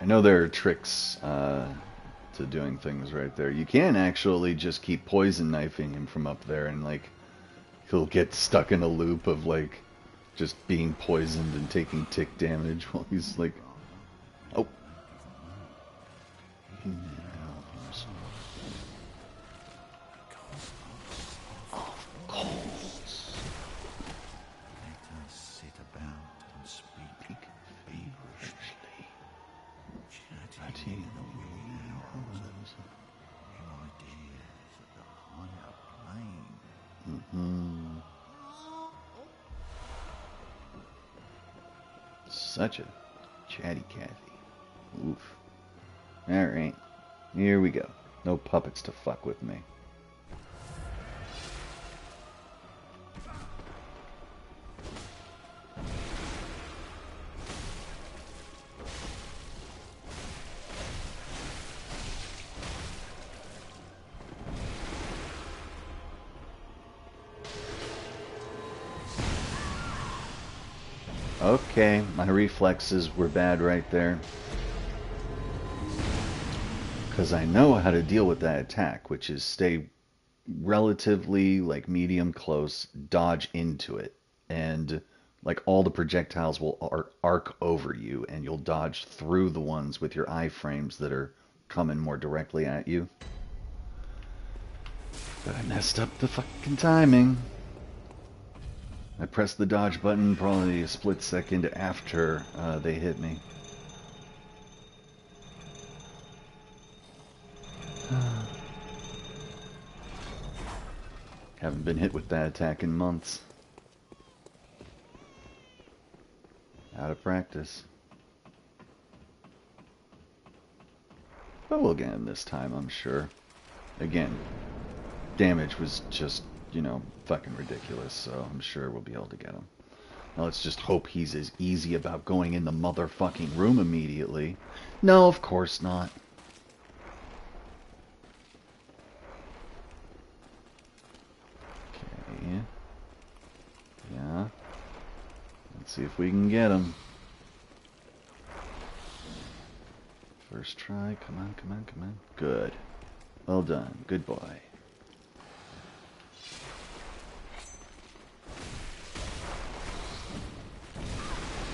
I know there are tricks to doing things right there. You can actually just keep poison knifing him from up there, and like he'll get stuck in a loop of like just being poisoned and taking tick damage while he's like, oh. Of course. Let us sit about and speak feverishly, chatting the wheels of ideas of the higher plane. Such a chatty Cathy. Oof. Alright. Here we go. No puppets to fuck with me. Okay, my reflexes were bad right there. Because I know how to deal with that attack, which is stay relatively like medium close, dodge into it, and like all the projectiles will arc over you, and you'll dodge through the ones with your iframes that are coming more directly at you. But I messed up the fucking timing. I pressed the dodge button probably a split second after they hit me. Haven't been hit with that attack in months. Out of practice. But we'll get him this time, I'm sure. Again, damage was just, fucking ridiculous, so I'm sure we'll be able to get him. Now let's just hope he's as easy about going in the motherfucking room immediately. No, of course not. Okay. Yeah. Let's see if we can get him. First try. Come on, come on, come on. Good. Well done. Good boy.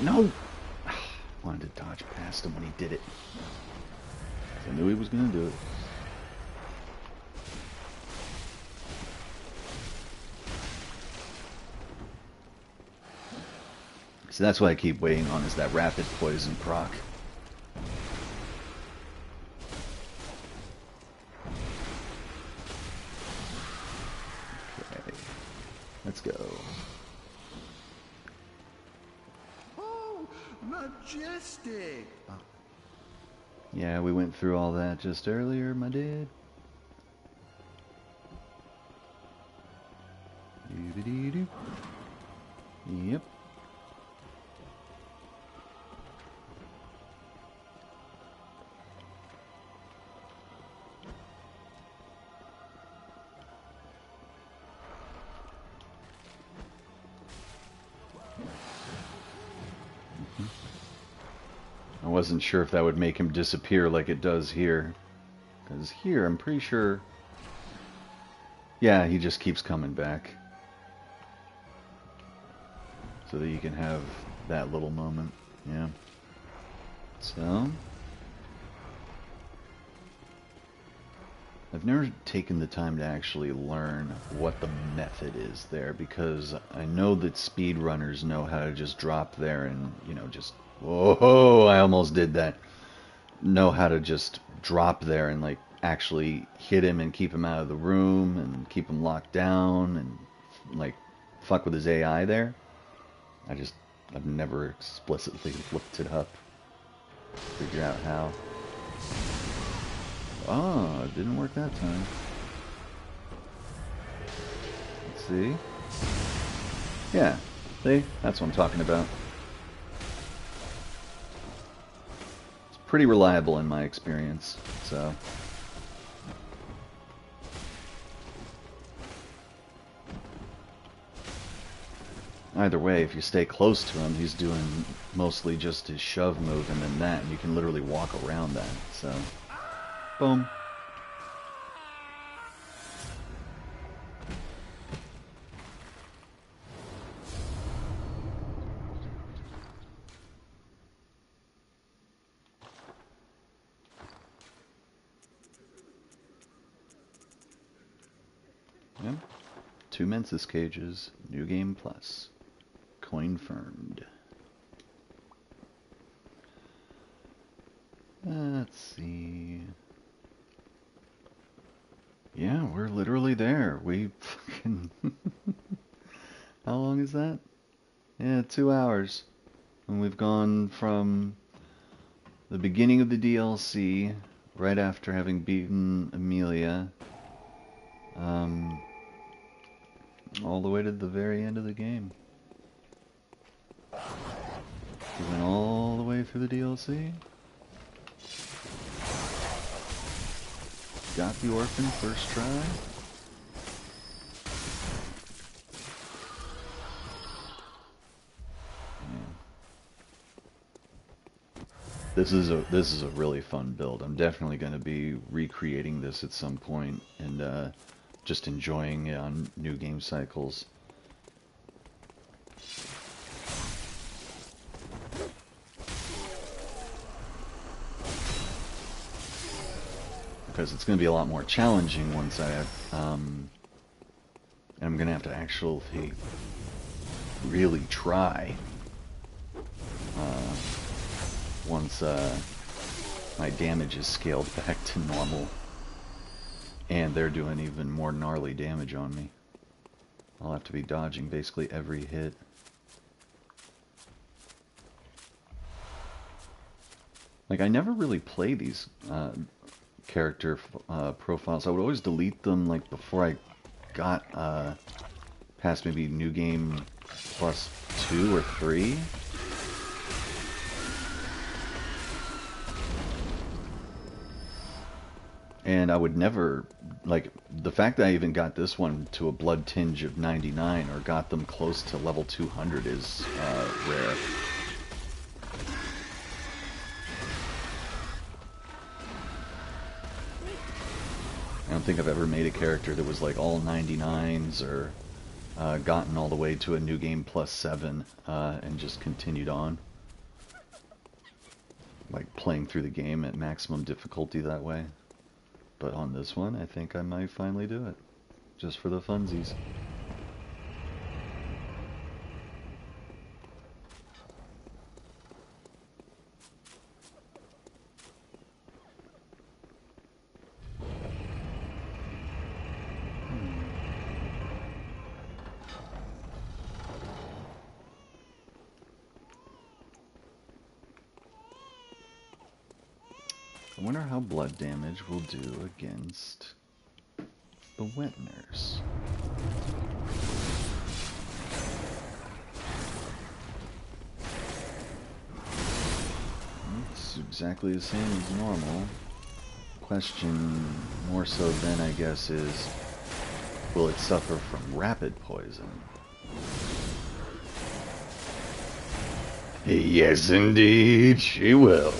No! I wanted to dodge past him when he did it. I knew he was going to do it. So that's what I keep waiting on, is that rapid poison proc. Okay, let's go. Oh, majestic! Yeah, we went through all that just earlier, my dude. Doo-ba-dee-doo. Yep. I wasn't sure if that would make him disappear like it does here. Because here, I'm pretty sure... Yeah, he just keeps coming back. So that you can have that little moment. Yeah. So... I've never taken the time to actually learn what the method is there, because I know that speedrunners know how to just drop there and, you know, just... Whoa, I almost did that. Know how to just drop there and, like, actually hit him and keep him out of the room and keep him locked down and, like, fuck with his AI there. I've never explicitly looked it up. Figure out how. Oh, it didn't work that time. Let's see. Yeah, see? That's what I'm talking about. It's pretty reliable in my experience, so... Either way, if you stay close to him, he's doing mostly just his shove move and then that, and you can literally walk around that, so... Boom. Yep. 2 Mensis cages, New Game Plus. Coin-firmed. Let's see... Yeah, we're literally there. We fucking... How long is that? Yeah, 2 hours. And we've gone from the beginning of the DLC, right after having beaten Amelia, all the way to the very end of the game. We went all the way through the DLC. Got the orphan first try. Yeah. This is a really fun build. I'm definitely going to be recreating this at some point and just enjoying it on new game cycles. Because it's going to be a lot more challenging once I have, and I'm going to have to actually really try once my damage is scaled back to normal, and they're doing even more gnarly damage on me. I'll have to be dodging basically every hit. Like, I never really play these character profiles. I would always delete them like before I got past maybe New Game Plus 2 or 3. And I would never, like, the fact that I even got this one to a blood tinge of 99 or got them close to level 200 is rare. I don't think I've ever made a character that was like all 99s or gotten all the way to a New Game Plus 7 and just continued on. like playing through the game at maximum difficulty that way. But on this one, I think I might finally do it. Just for the funsies. I wonder how blood damage will do against the wet nurse. It's exactly the same as normal. Question more so then, I guess, is will it suffer from rapid poison? Yes, indeed, she will.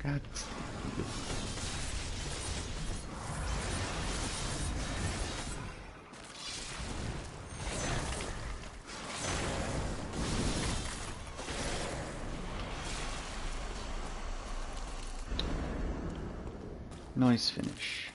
God. Nice finish.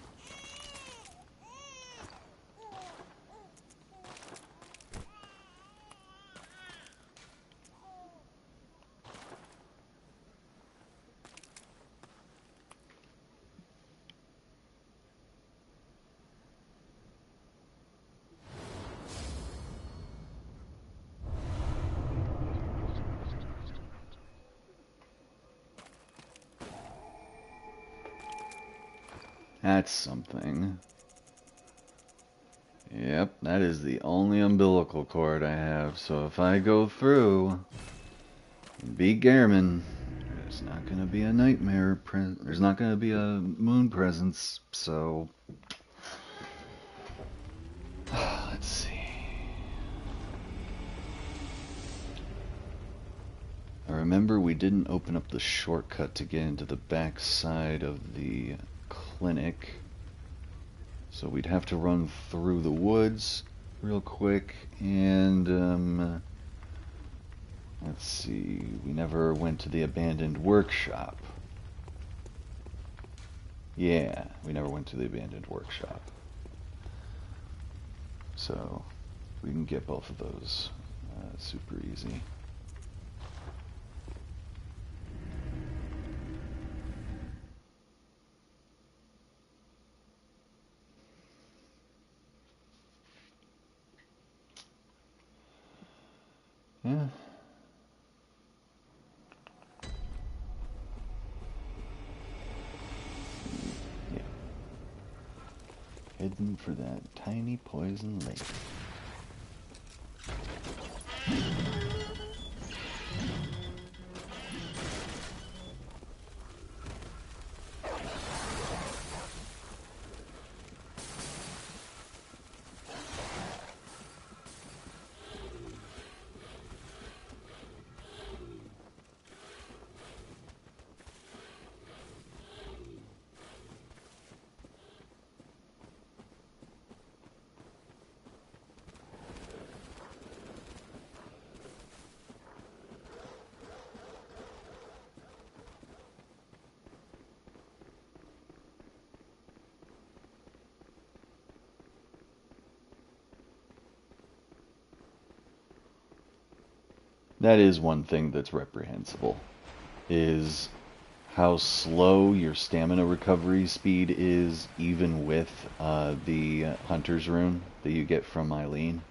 That's something. Yep, that is the only umbilical cord I have, so if I go through and beat Gehrman, there's not going to be a nightmare, there's not going to be a moon presence, so... Let's see... I remember we didn't open up the shortcut to get into the back side of the clinic, so we'd have to run through the woods real quick, and let's see, we never went to the abandoned workshop. Yeah, we never went to the abandoned workshop. So we can get both of those super easy. Yeah. Yeah. Heading for that tiny poison lake. That is one thing that's reprehensible, is how slow your stamina recovery speed is, even with the Hunter's Rune that you get from Eileen.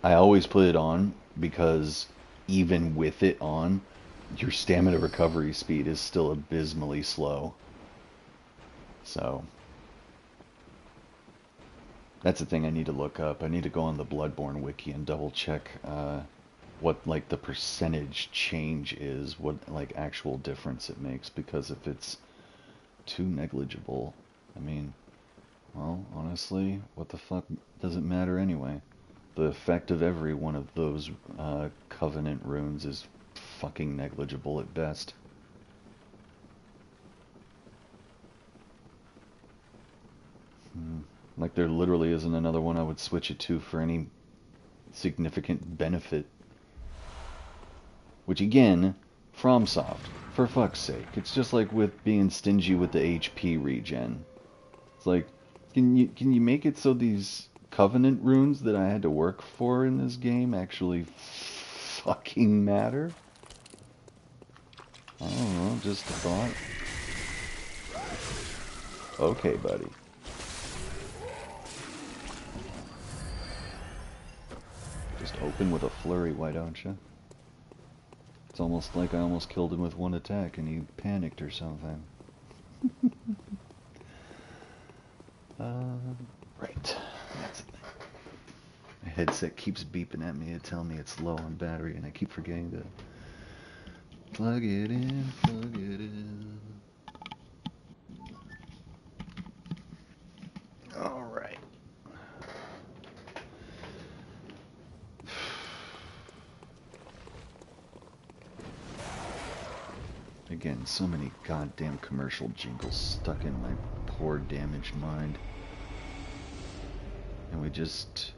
I always put it on because even with it on, your stamina recovery speed is still abysmally slow. So that's a thing I need to look up. I need to go on the Bloodborne wiki and double check what like the percentage change is, what like actual difference it makes, because if it's too negligible, I mean, well, honestly, what the fuck does it matter anyway? the effect of every one of those Covenant runes is fucking negligible at best. Like there literally isn't another one I would switch it to for any significant benefit. Which again, FromSoft, for fuck's sake. It's just like with being stingy with the HP regen. It's like, can you make it so these Covenant runes that I had to work for in this game actually fucking matter? I don't know, just a thought. Okay, buddy. Just open with a flurry, why don't you? It's almost like I almost killed him with one attack and he panicked or something. Right. That's it. My headset keeps beeping at me to tell me it's low on battery and I keep forgetting to plug it in, plug it in. Alright. Again, so many goddamn commercial jingles stuck in my poor damaged mind. And we just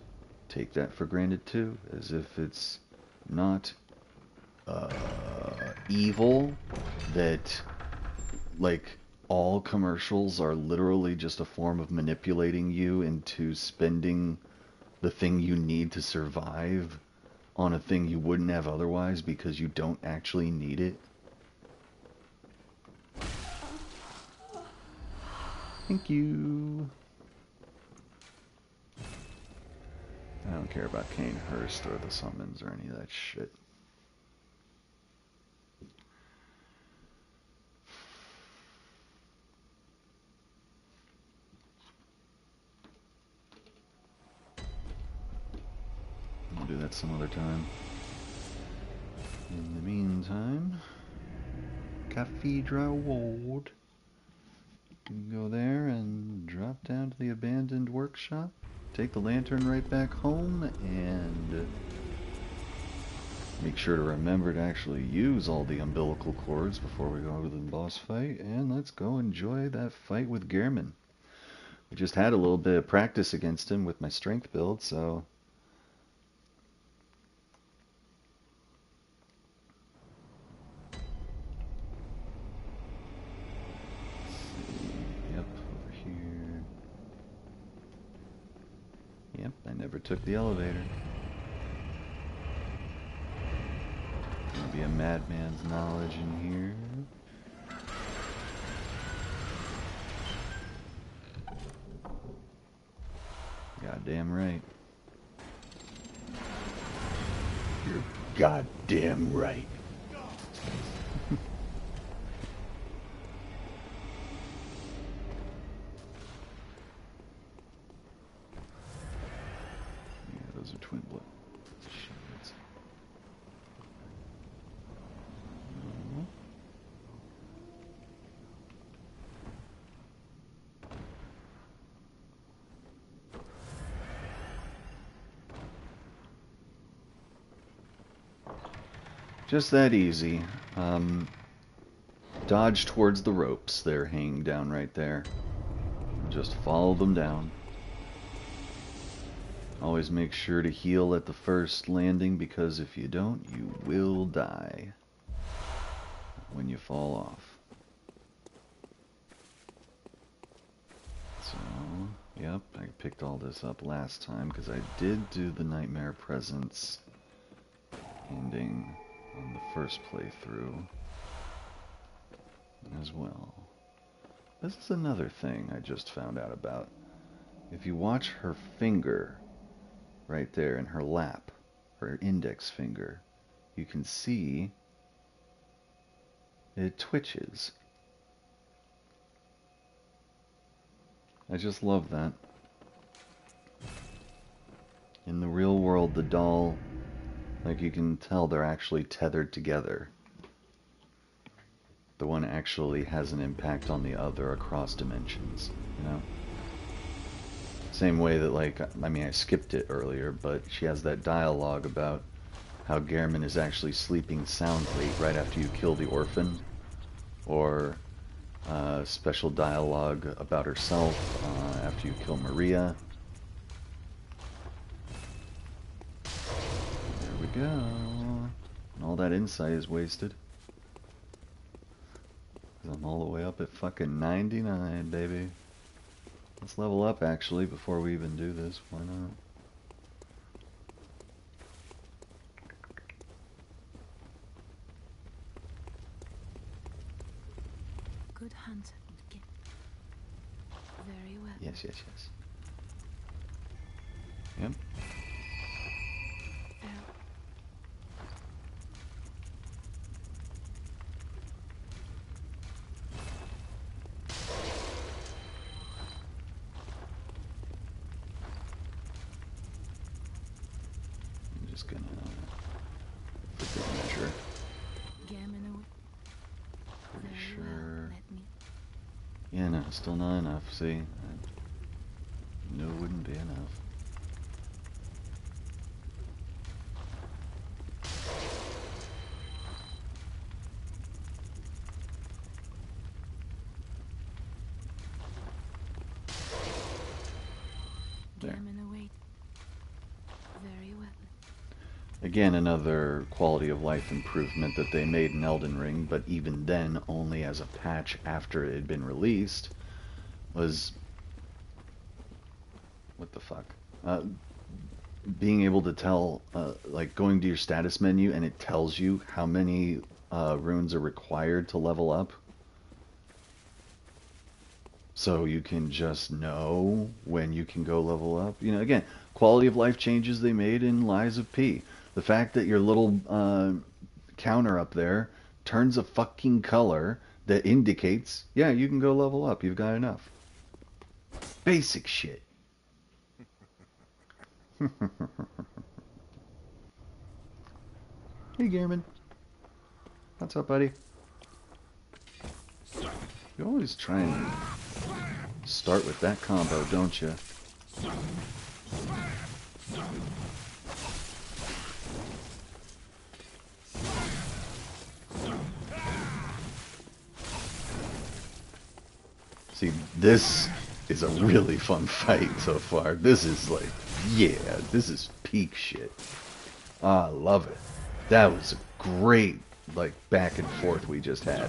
take that for granted too, as if it's not evil that, like, all commercials are literally just a form of manipulating you into spending the thing you need to survive on a thing you wouldn't have otherwise because you don't actually need it. Thank you. I don't care about Kane Hurst or the summons or any of that shit. I'll do that some other time. In the meantime, Cathedral Ward. You can go there and drop down to the abandoned workshop, take the lantern right back home, and make sure to remember to actually use all the umbilical cords before we go over the boss fight, and let's go enjoy that fight with Gehrman. I just had a little bit of practice against him with my strength build, so... Yep, I never took the elevator. Gonna be a madman's knowledge in here. Goddamn right. You're goddamn right. Twin blood. Shit. Just that easy. Dodge towards the ropes. They're hanging down right there. Just follow them down. Always make sure to heal at the first landing, because if you don't, you will die when you fall off. So, yep, I picked all this up last time because I did do the Nightmare Presence ending on the first playthrough as well. This is another thing I just found out about. If you watch her finger right there in her lap, her index finger, you can see it twitches. I just love that. In the real world, the doll, like, you can tell they're actually tethered together. The one actually has an impact on the other across dimensions, you know? same way that, like, I mean, I skipped it earlier, but she has that dialogue about how Gehrman is actually sleeping soundly right after you kill the orphan, or special dialogue about herself after you kill Maria. There we go. And all that insight is wasted. 'Cause I'm all the way up at fucking 99, baby. Let's level up, actually, before we even do this. Why not? Good hunter. Very well. Yes, yes, yes. Yep. I'm just gonna, for good measure, pretty sure. Yeah, no, still not enough. See, I knew it wouldn't be enough. There. Very well. Again, another quality of life improvement that they made in Elden Ring, but even then only as a patch after it had been released, was... what the fuck? Being able to tell, like going to your status menu and it tells you how many runes are required to level up. So you can just know when you can go level up. You know, again, quality of life changes they made in Lies of P. The fact that your little counter up there turns a fucking color that indicates, yeah, you can go level up. You've got enough. Basic shit. Hey, Gehrman. What's up, buddy? You always try and start with that combo, don't you? See, this is a really fun fight so far. This is like, yeah, this is peak shit. I love it. That was a great, like, back and forth we just had.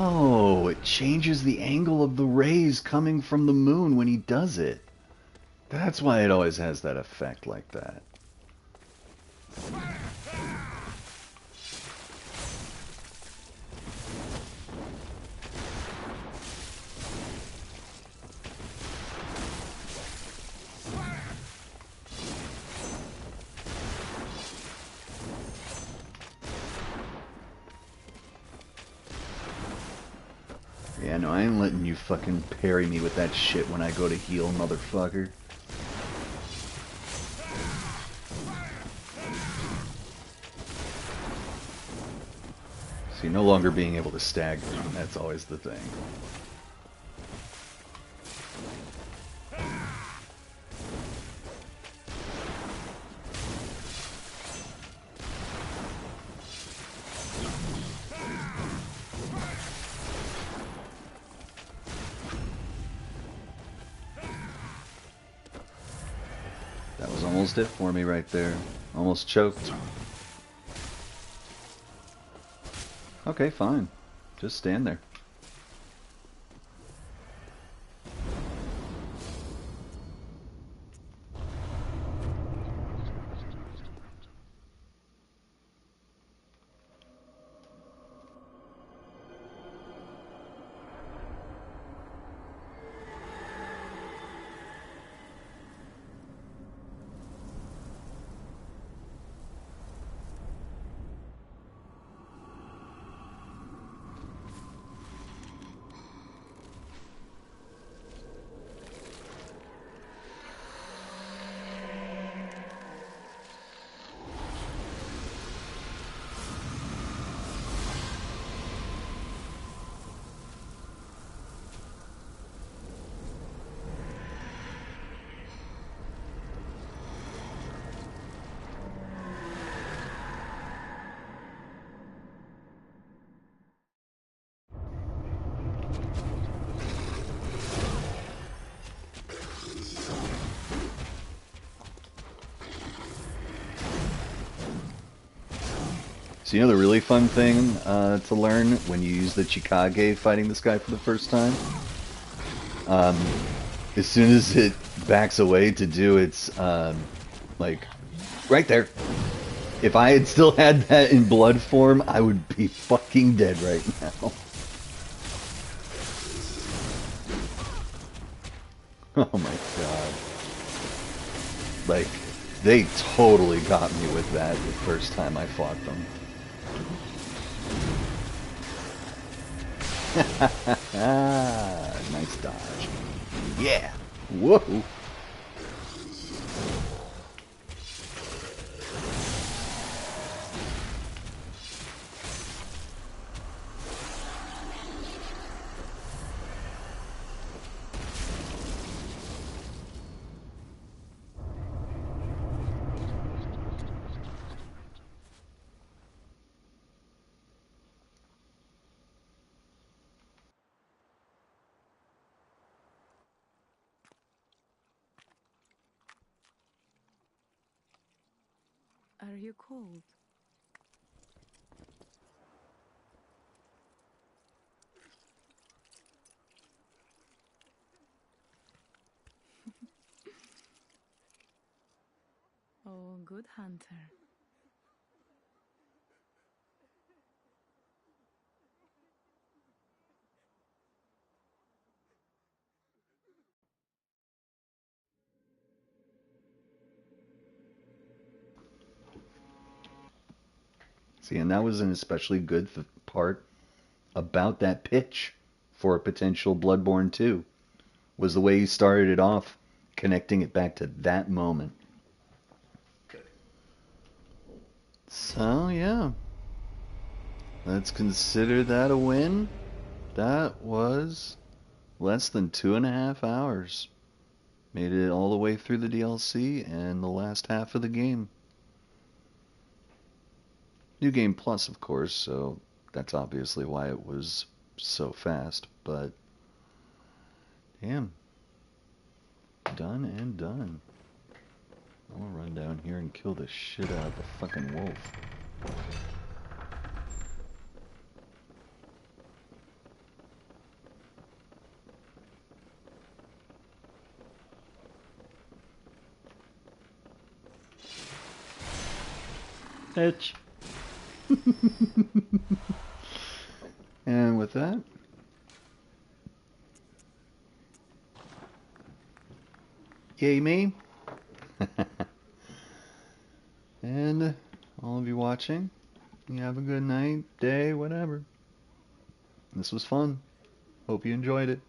Oh, it changes the angle of the rays coming from the moon when he does it. That's why it always has that effect like that. Yeah, no, I ain't letting you fucking parry me with that shit when I go to heal, motherfucker. See, no longer being able to stagger him, that's always the thing. That was almost it for me right there. Almost choked. Okay, fine. Just stand there. So you know the really fun thing to learn when you use the Chikage fighting this guy for the first time? As soon as it backs away to do its, like, right there. If I had still had that in blood form, I would be fucking dead right now. Oh my god. Like, they totally got me with that the first time I fought them. Nice dodge. Yeah. Whoa. Are you cold? Oh, good hunter. See, and that was an especially good part about that pitch for a potential Bloodborne 2, was the way you started it off, connecting it back to that moment. So, yeah. Let's consider that a win. That was less than 2.5 hours. Made it all the way through the DLC and the last half of the game. New Game Plus, of course, so that's obviously why it was so fast, but damn. Done and done. I'm gonna run down here and kill the shit out of the fucking wolf. Bitch. And with that, yay me. And all of you watching, you have a good night, day, whatever. This was fun. Hope you enjoyed it.